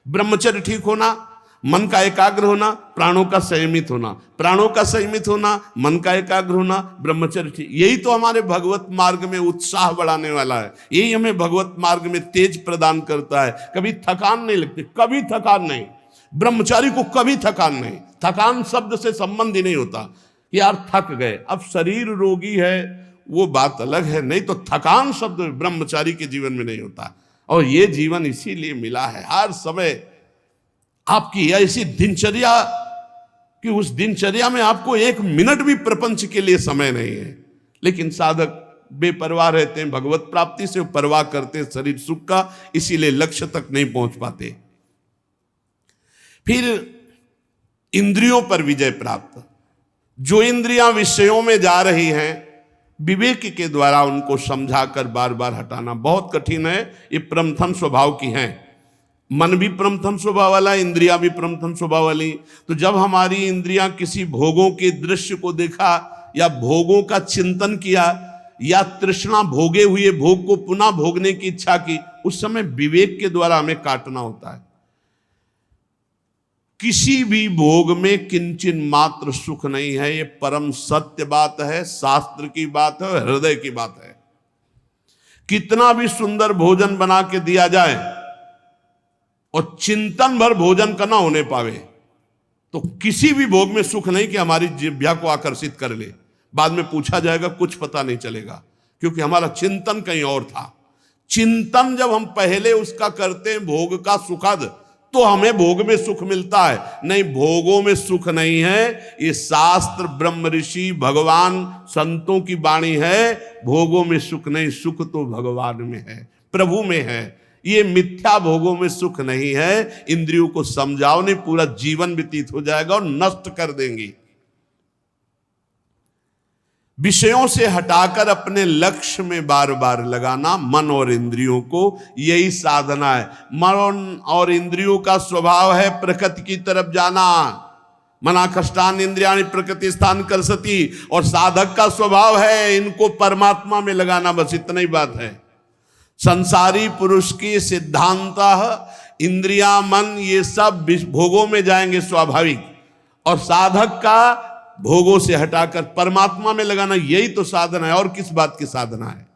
ब्रह्मचर्य ठीक होना, मन का एकाग्र होना, प्राणों का संयमित होना, प्राणों का संयमित होना, मन का एकाग्र होना, ब्रह्मचर्य ठीक। यही तो हमारे भगवत मार्ग में उत्साह बढ़ाने वाला है, यही हमें भगवत मार्ग में तेज प्रदान करता है। कभी थकान नहीं लगती, कभी थकान नहीं। ब्रह्मचारी को कभी थकान नहीं, थकान शब्द से संबंध ही नहीं होता। यार थक गए, अब शरीर रोगी है, वो बात अलग है, नहीं तो थकान शब्द ब्रह्मचारी के जीवन में नहीं होता। और ये जीवन इसीलिए मिला है, हर समय आपकी ऐसी दिनचर्या कि उस दिनचर्या में आपको एक मिनट भी प्रपंच के लिए समय नहीं है। लेकिन साधक बेपरवाह रहते हैं, भगवत प्राप्ति से परवाह करते हैं शरीर सुख का, इसीलिए लक्ष्य तक नहीं पहुंच पाते। फिर इंद्रियों पर विजय प्राप्त, जो इंद्रियां विषयों में जा रही हैं, विवेक के द्वारा उनको समझाकर बार बार हटाना बहुत कठिन है। ये प्रथम स्वभाव की हैं, मन भी प्रथम स्वभाव वाला, इंद्रियां भी प्रथम स्वभाव वाली। तो जब हमारी इंद्रियां किसी भोगों के दृश्य को देखा या भोगों का चिंतन किया या तृष्णा भोगे हुए भोग को पुनः भोगने की इच्छा की, उस समय विवेक के द्वारा हमें काटना होता है। किसी भी भोग में किंचिन मात्र सुख नहीं है, ये परम सत्य बात है, शास्त्र की बात है, हृदय की बात है। कितना भी सुंदर भोजन बना के दिया जाए और चिंतन भर भोजन का ना होने पावे, तो किसी भी भोग में सुख नहीं कि हमारी जिह्वा को आकर्षित कर ले। बाद में पूछा जाएगा, कुछ पता नहीं चलेगा, क्योंकि हमारा चिंतन कहीं और था। चिंतन जब हम पहले उसका करते हैं भोग का सुखद, तो हमें भोग में सुख मिलता है। नहीं, भोगों में सुख नहीं है, ये शास्त्र ब्रह्म ऋषि भगवान संतों की वाणी है। भोगों में सुख नहीं, सुख तो भगवान में है, प्रभु में है। ये मिथ्या भोगों में सुख नहीं है। इंद्रियों को समझाओ नहीं, पूरा जीवन व्यतीत हो जाएगा और नष्ट कर देंगी। विषयों से हटाकर अपने लक्ष्य में बार बार लगाना मन और इंद्रियों को, यही साधना है। मन और इंद्रियों का स्वभाव है प्रकृति की तरफ जाना, मना कष्टान इंद्रियाणि प्रकृति स्थान करसती, और साधक का स्वभाव है इनको परमात्मा में लगाना, बस इतना ही बात है। संसारी पुरुष की सिद्धांत इंद्रियां मन ये सब भोगों में जाएंगे स्वाभाविक, और साधक का भोगों से हटाकर परमात्मा में लगाना, यही तो साधना है। और किस बात की साधना है?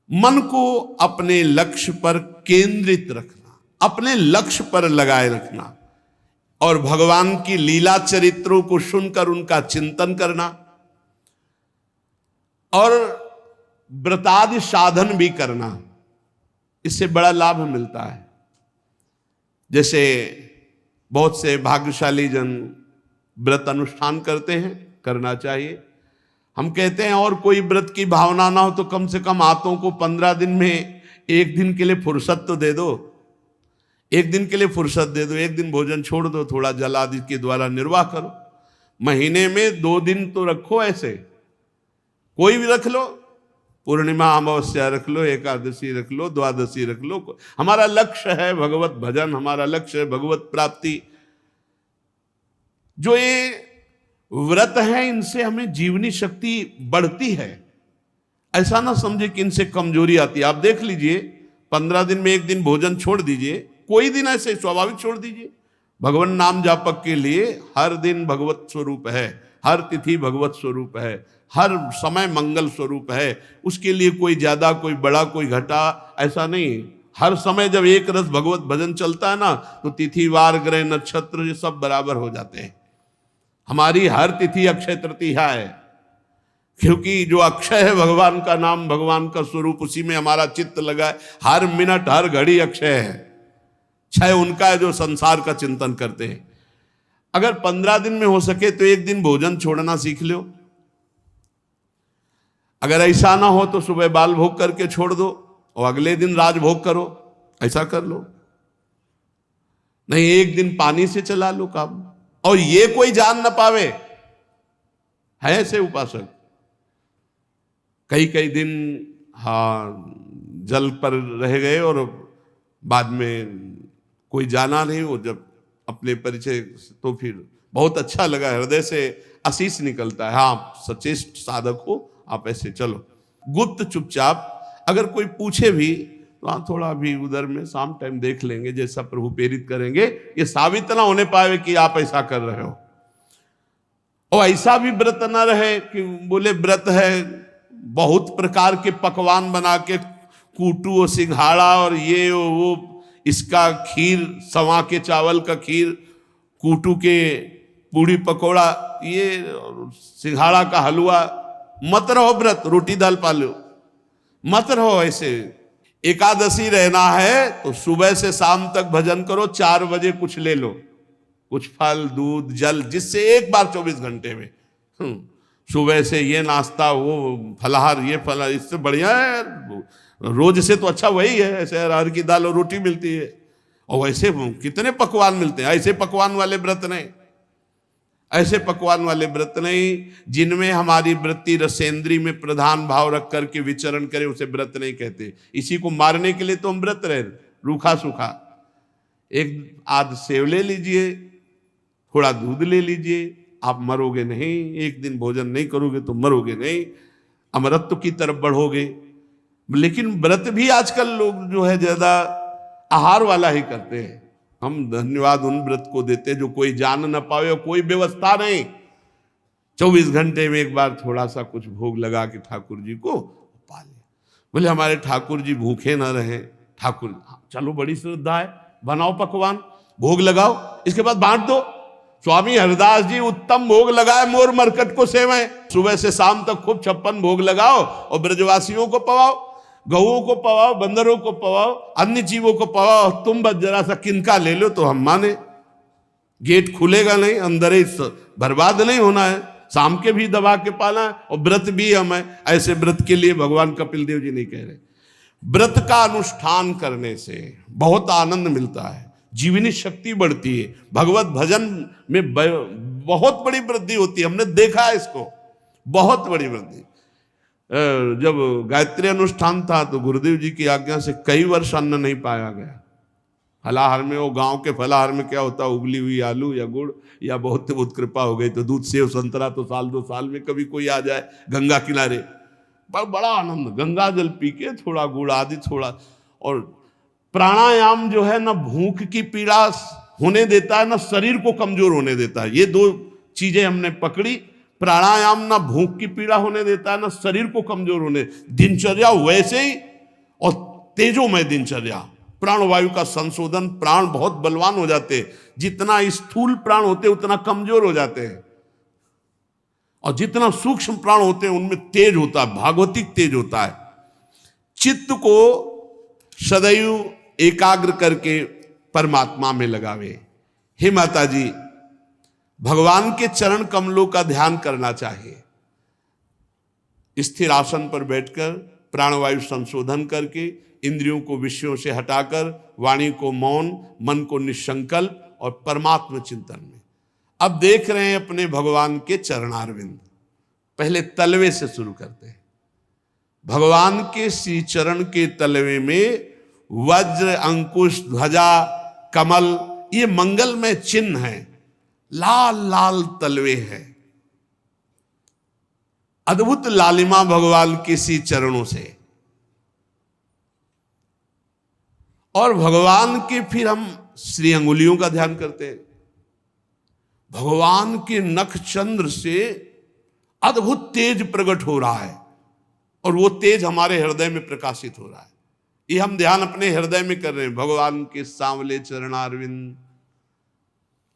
मन को अपने लक्ष्य पर केंद्रित रखना, अपने लक्ष्य पर लगाए रखना, और भगवान की लीला चरित्रों को सुनकर उनका चिंतन करना, और व्रतादि साधन भी करना। इससे बड़ा लाभ मिलता है। जैसे बहुत से भाग्यशाली जन व्रत अनुष्ठान करते हैं, करना चाहिए। हम कहते हैं और कोई व्रत की भावना ना हो तो कम से कम हाथों को 15 दिन में एक दिन के लिए फुर्सत तो दे दो, एक दिन के लिए फुर्सत दे दो, एक दिन भोजन छोड़ दो, थोड़ा जल आदि के द्वारा निर्वाह करो। महीने में 2 दिन तो रखो, ऐसे कोई भी रख लो, पूर्णिमा अमावस्या रख लो, एकादशी रख लो, द्वादशी रख लो। हमारा लक्ष्य है भगवत भजन, हमारा लक्ष्य है भगवत प्राप्ति। जो ये व्रत है इनसे हमें जीवनी शक्ति बढ़ती है। ऐसा ना समझे कि इनसे कमजोरी आती है। आप देख लीजिए, 15 दिन में एक दिन भोजन छोड़ दीजिए, कोई दिन ऐसे स्वाभाविक छोड़ दीजिए। भगवान नाम जापक के लिए हर दिन भगवत स्वरूप है, हर तिथि भगवत स्वरूप है, हर समय मंगल स्वरूप है। उसके लिए कोई ज्यादा, कोई बड़ा, कोई घटा, ऐसा नहीं। हर समय जब एक रस भगवत भजन चलता है ना, तो तिथि वार ग्रह नक्षत्र ये सब बराबर हो जाते हैं। हमारी हर तिथि अक्षय तृतीया है, क्योंकि जो अक्षय है भगवान का नाम, भगवान का स्वरूप, उसी में हमारा चित्त लगा है। हर मिनट हर घड़ी अक्षय है, क्षय उनका है जो संसार का चिंतन करते हैं। अगर 15 दिन में हो सके तो एक दिन भोजन छोड़ना सीख लो। अगर ऐसा ना हो तो सुबह बाल भोग करके छोड़ दो और अगले दिन राजभोग करो, ऐसा कर लो। नहीं, एक दिन पानी से चला लो काम, और ये कोई जान ना पावे। है ऐसे उपासक कई कई दिन जल पर रह गए और बाद में कोई जाना नहीं। वो जब अपने परिचय, तो फिर बहुत अच्छा लगा, हृदय से आशीष निकलता है। हाँ, सचेष्ट साधक हो आप, ऐसे चलो गुप्त चुपचाप। अगर कोई पूछे भी तो हाँ, थोड़ा भी उधर में शाम टाइम देख लेंगे, जैसा प्रभु प्रेरित करेंगे। ये साबित ना होने पाए कि आप ऐसा कर रहे हो। और ऐसा भी व्रत ना रहे कि बोले व्रत है, बहुत प्रकार के पकवान बना के, कूटू और सिंघाड़ा और ये वो, इसका खीर, सवा के चावल का खीर, कूटू के पूड़ी पकौड़ा, ये सिंघाड़ा का हलवा, मत रहो व्रत, रोटी दाल पालो, मत रहो ऐसे। एकादशी रहना है तो सुबह से शाम तक भजन करो, 4 बजे कुछ ले लो, कुछ फल दूध जल, जिससे एक बार 24 घंटे में सुबह से ये नाश्ता वो फलाहार ये फलाहार, इससे बढ़िया है रोज से तो अच्छा वही है। ऐसे अरहर की दाल और रोटी मिलती है, और वैसे कितने पकवान मिलते हैं। ऐसे पकवान वाले व्रत नहीं, ऐसे पकवान वाले व्रत नहीं जिनमें हमारी वृत्ति रसेंद्री में प्रधान भाव रख करके विचरण करे, उसे व्रत नहीं कहते। इसी को मारने के लिए तो हम व्रत रहे, रूखा सूखा। एक आध सेव ले लीजिए, थोड़ा दूध ले लीजिए, आप मरोगे नहीं। एक दिन भोजन नहीं करोगे तो मरोगे नहीं, अमरत्व की तरफ बढ़ोगे। लेकिन व्रत भी आजकल लोग जो है ज्यादा आहार वाला ही करते हैं। हम धन्यवाद उन व्रत को देते हैं जो कोई जान न पावे और कोई व्यवस्था नहीं, 24 घंटे में एक बार थोड़ा सा कुछ भोग लगा के ठाकुर जी को पा ले। बोले हमारे ठाकुर जी भूखे न रहे। ठाकुर चलो बड़ी श्रद्धा है, बनाओ पकवान, भोग लगाओ, इसके बाद बांट दो। स्वामी हरिदास जी उत्तम भोग लगाए, मोर मरकट को सेवें। सुबह से शाम तक खूब 56 भोग लगाओ और ब्रजवासियों को पवाओ, गऊओं को पवाओ, बंदरों को पवाओ, अन्य जीवों को पवाओ। तुम बस जरा सा किनका ले लो तो हम माने। गेट खुलेगा नहीं, अंदर ही बर्बाद नहीं होना है, शाम के भी दबा के पाना है, और व्रत भी हमें। ऐसे व्रत के लिए भगवान कपिल देव जी नहीं कह रहे। व्रत का अनुष्ठान करने से बहुत आनंद मिलता है, जीवनी शक्ति बढ़ती है, भगवत भजन में बहुत बड़ी वृद्धि होती है। हमने देखा है इसको, बहुत बड़ी वृद्धि। जब गायत्री अनुष्ठान था तो गुरुदेव जी की आज्ञा से कई वर्ष अन्न नहीं पाया गया। फलाहार में, वो गांव के फलाहार में क्या होता, उबली हुई आलू या गुड़, या बहुत बहुत कृपा हो गई तो दूध सेव संतरा, तो साल 2 साल में कभी कोई आ जाए गंगा किनारे, बड़ा आनंद, गंगा जल पी के थोड़ा गुड़ आदि थोड़ा। और प्राणायाम जो है ना भूख की पीड़ा होने देता है, ना शरीर को कमजोर होने देता है। ये 2 चीजें हमने पकड़ी। प्राणायाम ना भूख की पीड़ा होने देता है, ना शरीर को कमजोर होने। दिनचर्या वैसे ही, और तेजोमय दिनचर्या, प्राणवायु का संशोधन, प्राण बहुत बलवान हो जाते हैं। जितना स्थूल प्राण होते उतना कमजोर हो जाते हैं, और जितना सूक्ष्म प्राण होते हैं उनमें तेज होता है, भागवतिक तेज होता है। चित्त को सदैव एकाग्र करके परमात्मा में लगावे। हे माता जी, भगवान के चरण कमलों का ध्यान करना चाहिए। स्थिर आसन पर बैठकर प्राणवायु संशोधन करके, इंद्रियों को विषयों से हटाकर, वाणी को मौन, मन को निसंकल्प और परमात्मा चिंतन में। अब देख रहे हैं अपने भगवान के चरणारविंद। पहले तलवे से शुरू करते हैं। भगवान के श्री चरण के तलवे में वज्र, अंकुश, ध्वजा, कमल, ये मंगलमय चिन्ह है। लाल लाल तलवे है, अद्भुत लालिमा भगवान के श्री चरणों से। और भगवान के फिर हम श्री अंगुलियों का ध्यान करते हैं। भगवान के नख चंद्र से अद्भुत तेज प्रकट हो रहा है, और वो तेज हमारे हृदय में प्रकाशित हो रहा है। ये हम ध्यान अपने हृदय में कर रहे हैं। भगवान के सांवले चरणारविंद,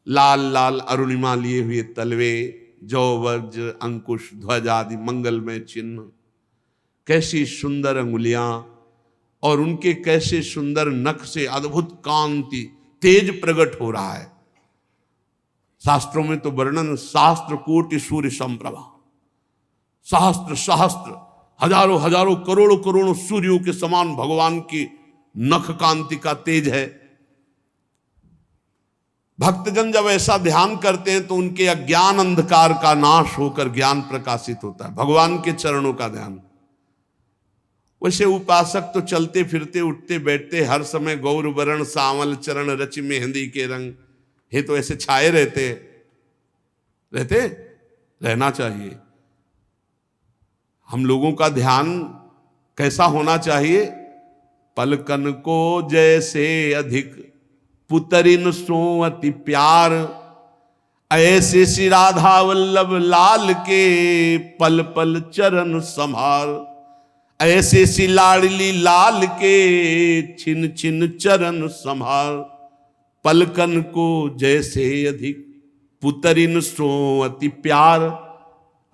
लाल लाल अरुणिमा लिए हुए तलवे, जौ, वज्र, अंकुश, ध्वज आदि मंगलमय चिन्ह, कैसी सुंदर अंगुलियां, और उनके कैसे सुंदर नख से अद्भुत कांति, तेज प्रकट हो रहा है। शास्त्रों में तो वर्णन, शास्त्र कोटि सूर्य संप्रभा, सहस्त्र सहस्त्र, हजारों हजारों, करोड़ों करोड़ों सूर्यों के समान भगवान की नख कांति का तेज है। भक्तजन जब ऐसा ध्यान करते हैं तो उनके अज्ञान अंधकार का नाश होकर ज्ञान प्रकाशित होता है। भगवान के चरणों का ध्यान। वैसे उपासक तो चलते फिरते, उठते बैठते हर समय गौर वरण सांवल चरण रच मेहंदी के रंग, हे तो ऐसे छाए रहते रहना चाहिए। हम लोगों का ध्यान कैसा होना चाहिए? पलकन को जैसे अधिक पुतरिन सो अति प्यार, ऐसे श्री राधा वल्लभ लाल के पल पल चरण संभार। ऐसे श्री लाडली लाल के छिन छिन चरण संभार। पलकन को जैसे अधिक पुतरिन सो अति प्यार,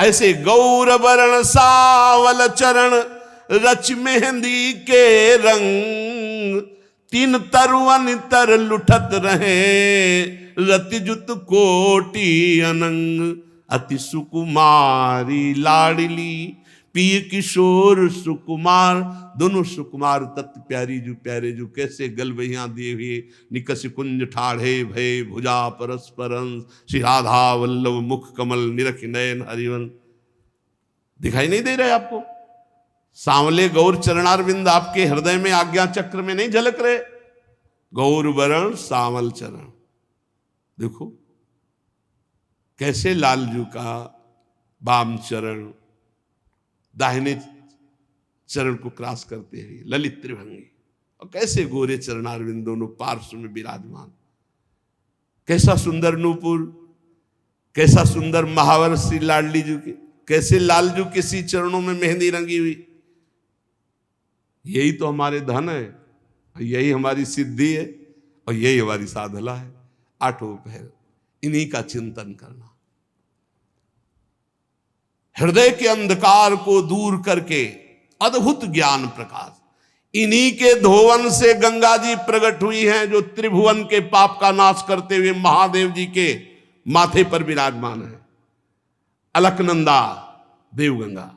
ऐसे गौर वर्ण सावल चरण रच मेहंदी के रंग, तीन तरुवन तर लुठत रहे रतिजुत कोटि अनंग, अति सुकुमारी लाडली पिय किशोर सुकुमार। दोनों सुकुमार तत्व प्यारे जो कैसे गलबहियां दिए हुए निकस कुंज ठाढ़े भय भुजा परस्परंस, श्री राधा वल्लभ मुख कमल निरख नयन हरिवन। दिखाई नहीं दे रहे आपको? सांवले गौर चरणारविंद आपके हृदय में आज्ञा चक्र में नहीं झलक रहे? गौर वरण सांवल चरण, देखो कैसे लालजू का वाम चरण दाहिने चरण को क्रॉस करते हुए ललित त्रिभंगी, और कैसे गोरे चरणारविंद दोनों पार्श्व में विराजमान। कैसा सुंदर नूपुर, कैसा सुंदर महावर श्री लाडली जी के, कैसे लालजू के सी चरणों में मेहंदी रंगी हुई। यही तो हमारे धन है, यही हमारी सिद्धि है, और यही हमारी साधना है। आठों पहर इन्हीं का चिंतन करना, हृदय के अंधकार को दूर करके अद्भुत ज्ञान प्रकाश, इन्हीं के धोवन से गंगा जी प्रकट हुई हैं, जो त्रिभुवन के पाप का नाश करते हुए महादेव जी के माथे पर विराजमान है। अलकनंदा देवगंगा,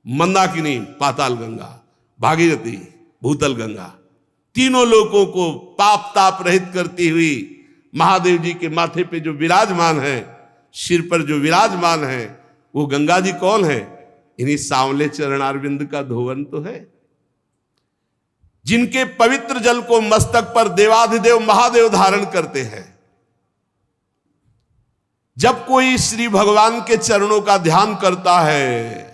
मंदाकिनी पाताल गंगा, भागीरथी भूतल गंगा, तीनों लोगों को पाप ताप रहित करती हुई महादेव जी के माथे पे जो विराजमान है, सिर पर जो विराजमान है, वो गंगा जी कौन है? इन्हीं सांवले चरणारविंद का धोवन तो है, जिनके पवित्र जल को मस्तक पर देवाधिदेव महादेव धारण करते हैं। जब कोई श्री भगवान के चरणों का ध्यान करता है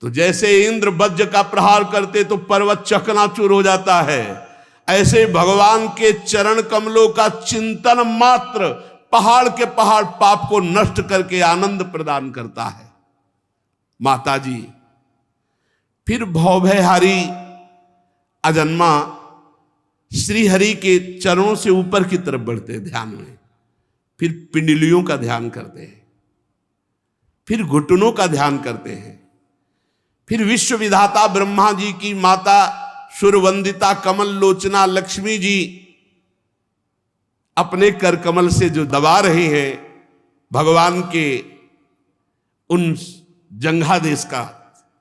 तो जैसे इंद्र वज्र का प्रहार करते तो पर्वत चकनाचूर हो जाता है, ऐसे भगवान के चरण कमलों का चिंतन मात्र पहाड़ के पहाड़ पाप को नष्ट करके आनंद प्रदान करता है। माता जी फिर भवभयहारी अजन्मा श्री हरि के चरणों से ऊपर की तरफ बढ़ते हैं ध्यान में, फिर पिंडलियों का ध्यान करते हैं, फिर घुटनों का ध्यान करते हैं, फिर विश्व विधाता ब्रह्मा जी की माता सुरवंदिता कमल लोचना लक्ष्मी जी अपने कर कमल से जो दबा रही हैं भगवान के उन जंघादेश का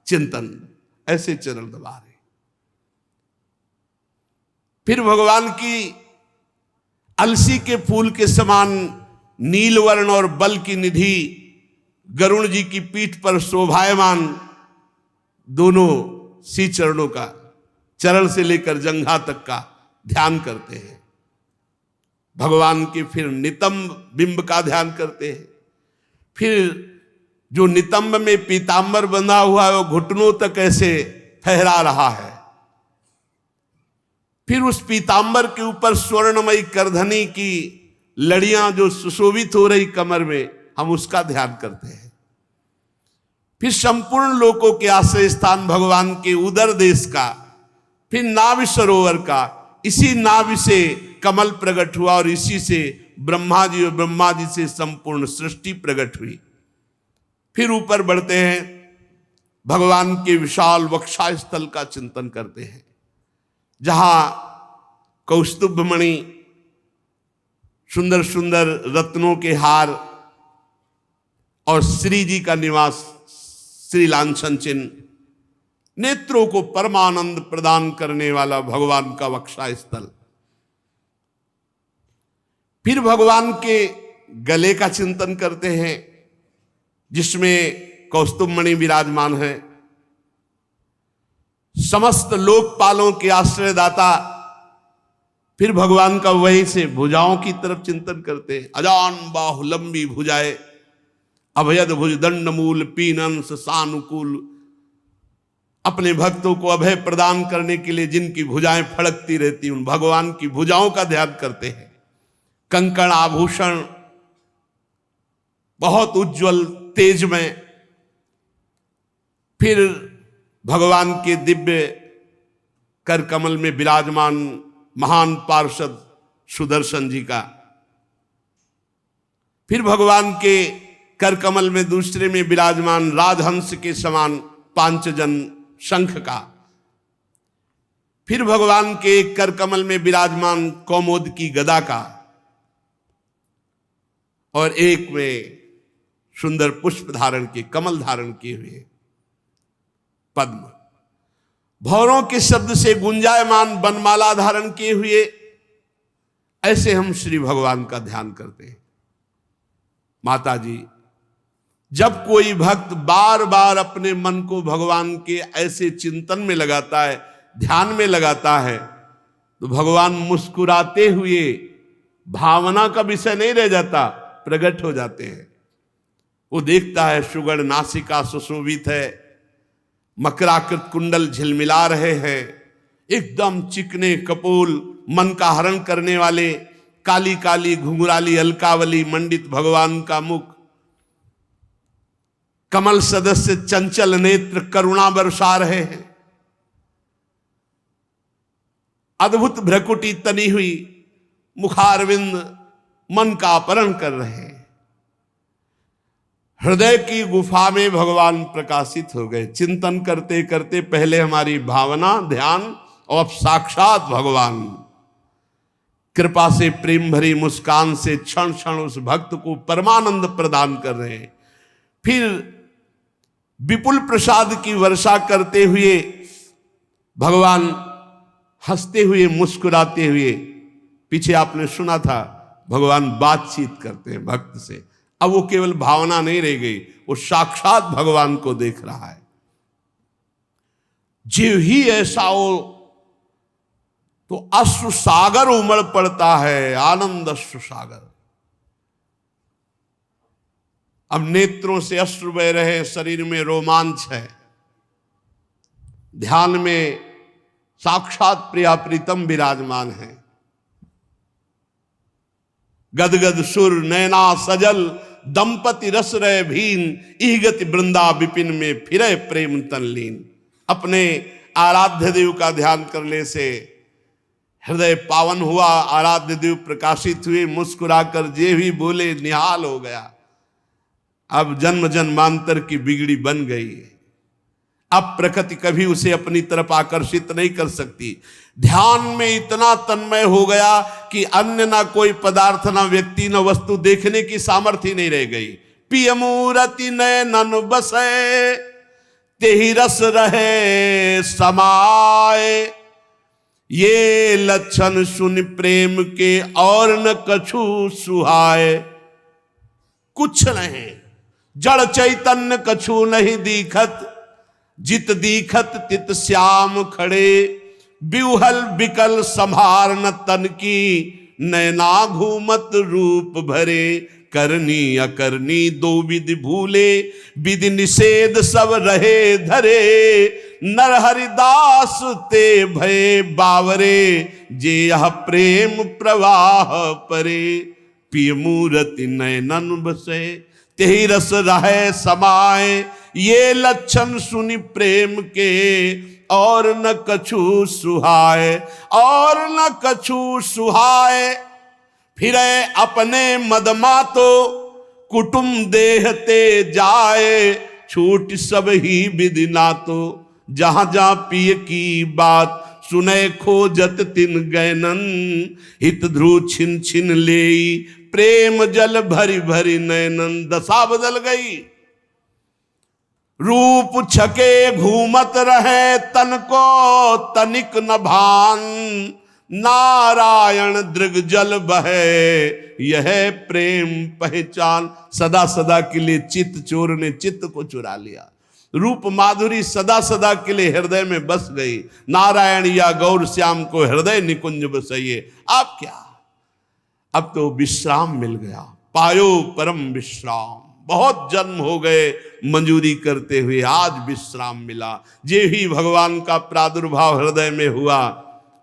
चिंतन, ऐसे चरण दबा रहे। फिर भगवान की अलसी के फूल के समान नीलवर्ण और बल की निधि गरुण जी की पीठ पर शोभायमान दोनों सी चरणों का, चरण से लेकर जंघा तक का ध्यान करते हैं। भगवान के फिर नितंब बिंब का ध्यान करते हैं, फिर जो नितंब में पीतांबर बंधा हुआ है वो घुटनों तक ऐसे फहरा रहा है, फिर उस पीतांबर के ऊपर स्वर्णमयी करधनी की लड़ियां जो सुशोभित हो रही कमर में, हम उसका ध्यान करते हैं। फिर संपूर्ण लोकों के आश्रय स्थान भगवान के उदर देश का, फिर नाभि सरोवर का, इसी नाभि से कमल प्रकट हुआ और इसी से ब्रह्मा जी और ब्रह्मा जी से संपूर्ण सृष्टि प्रकट हुई। फिर ऊपर बढ़ते हैं, भगवान के विशाल वक्षा स्थल का चिंतन करते हैं, जहां कौस्तुभ मणि, सुंदर सुंदर रत्नों के हार और श्री जी का निवास, श्री लांछन चिन्ह, नेत्रों को परमानंद प्रदान करने वाला भगवान का वक्षा स्थल। फिर भगवान के गले का चिंतन करते हैं, जिसमें कौस्तुभ मणि विराजमान है। समस्त लोकपालों के आश्रयदाता, फिर भगवान का वहीं से भुजाओं की तरफ चिंतन करते हैं। अजान बाहु लंबी भुजाएं, अभयद भुज दंड मूल पीनंस सानुकूल, अपने भक्तों को अभय प्रदान करने के लिए जिनकी भुजाएं फड़कती रहती, उन भगवान की भुजाओं का ध्यान करते हैं। कंकण आभूषण बहुत उज्जवल तेजमय, फिर भगवान के दिव्य कर कमल में विराजमान महान पार्षद सुदर्शन जी का, फिर भगवान के कर कमल में दूसरे में विराजमान राजहंस के समान पांचजन शंख का, फिर भगवान के एक कर कमल में विराजमान कौमोद की गदा का, और एक में सुंदर पुष्प धारण के कमल धारण किए हुए पद्म, भौरों के शब्द से गुंजायमान बनमाला धारण किए हुए, ऐसे हम श्री भगवान का ध्यान करते हैं। माता जी, जब कोई भक्त बार बार अपने मन को भगवान के ऐसे चिंतन में लगाता है, ध्यान में लगाता है, तो भगवान मुस्कुराते हुए भावना का विषय नहीं रह जाता, प्रकट हो जाते हैं। वो देखता है सुगढ़ नासिका सुशोभित है, मकराकृत कुंडल झिलमिला रहे हैं, एकदम चिकने कपोल मन का हरण करने वाले, काली काली घुंघराली अलकावली मंडित भगवान का मुख, कमल सदस्य चंचल नेत्र करुणा बरसा रहे हैं, अद्भुत भ्रकुटी तनी हुई मुखारविंद मन का अपहरण कर रहे हैं। हृदय की गुफा में भगवान प्रकाशित हो गए। चिंतन करते करते पहले हमारी भावना ध्यान, और अब साक्षात भगवान कृपा से प्रेम भरी मुस्कान से क्षण क्षण उस भक्त को परमानंद प्रदान कर रहे हैं। फिर विपुल प्रसाद की वर्षा करते हुए भगवान हंसते हुए मुस्कुराते हुए, पीछे आपने सुना था भगवान बातचीत करते हैं भक्त से, अब वो केवल भावना नहीं रह गई, वो साक्षात भगवान को देख रहा है। जीव ही ऐसा हो तो अश्रु सागर उमड़ पड़ता है, आनंद अश्रु सागर। अब नेत्रों से अश्रु बह रहे, शरीर में रोमांच है, ध्यान में साक्षात प्रिया प्रीतम विराजमान है। गदगद सुर नैना सजल दंपति रस रहे भीन, इहगति वृंदा विपिन में फिरे प्रेम तनलीन। अपने आराध्य देव का ध्यान करने से हृदय पावन हुआ, आराध्य देव प्रकाशित हुए, मुस्कुराकर जे भी बोले निहाल हो गया। अब जन्म जन्मांतर की बिगड़ी बन गई, अब प्रकृति कभी उसे अपनी तरफ आकर्षित नहीं कर सकती। ध्यान में इतना तन्मय हो गया कि अन्य ना कोई पदार्थ, ना व्यक्ति, ना वस्तु देखने की सामर्थ्य नहीं रह गई। पिय मूरति नैनन बसे, तेहि रस रहे समाए, ये लक्षण सुन प्रेम के और न कछु सुहाए। कुछ नहीं, जड़ चैतन्य कछु नहीं दीखत, जित दीखत तित श्याम खड़े। बिउहल बिकल संभार न तन की, नैना घूमत रूप भरे। करनी अकरनी दो विधि भूले, विधि निषेध सब रहे धरे। नर हरिदास ते भय बावरे, जे यह प्रेम प्रवाह परे। पिय मूरति नैनन बसे, तेहि रस रहे समाए। ये लक्षण सुनि प्रेम के, और न कछु सुहाए, और न कछु सुहाए। फिरे अपने मदमा तो, कुटुम देहते जाए। छूट सब ही विधि ना तो, जहां जहां पिय की बात। सुने खोजत तिन गैनन, हित ध्रुव छिन छिन लेई। प्रेम जल भरी भरी नैनन, दशा बदल गई। रूप छके घूमत रहे, तन को तनिक न भान। नारायण दृग जल बहे, यह प्रेम पहचान। सदा सदा के लिए चित्त चोर ने चित्त को चुरा लिया। रूप माधुरी सदा सदा के लिए हृदय में बस गई। नारायण या गौर श्याम को हृदय निकुंज बसाइए। आप क्या, अब तो विश्राम मिल गया, पायो परम विश्राम। बहुत जन्म हो गए मंजूरी करते हुए, आज विश्राम मिला। जे ही भगवान का प्रादुर्भाव हृदय में हुआ,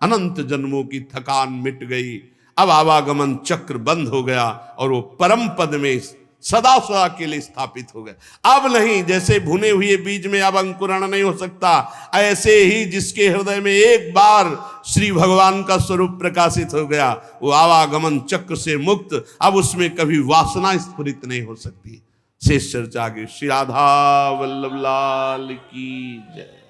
अनंत जन्मों की थकान मिट गई। अब आवागमन चक्र बंद हो गया और वो परम पद में सदा सदा के लिए स्थापित हो गए। अब नहीं, जैसे भुने हुए बीज में अब अंकुरण नहीं हो सकता, ऐसे ही जिसके हृदय में एक बार श्री भगवान का स्वरूप प्रकाशित हो गया, वो आवागमन चक्र से मुक्त। अब उसमें कभी वासना स्फुरित नहीं हो सकती। शेष चर्चा आगे। श्री राधा वल्लभ लाल की जय।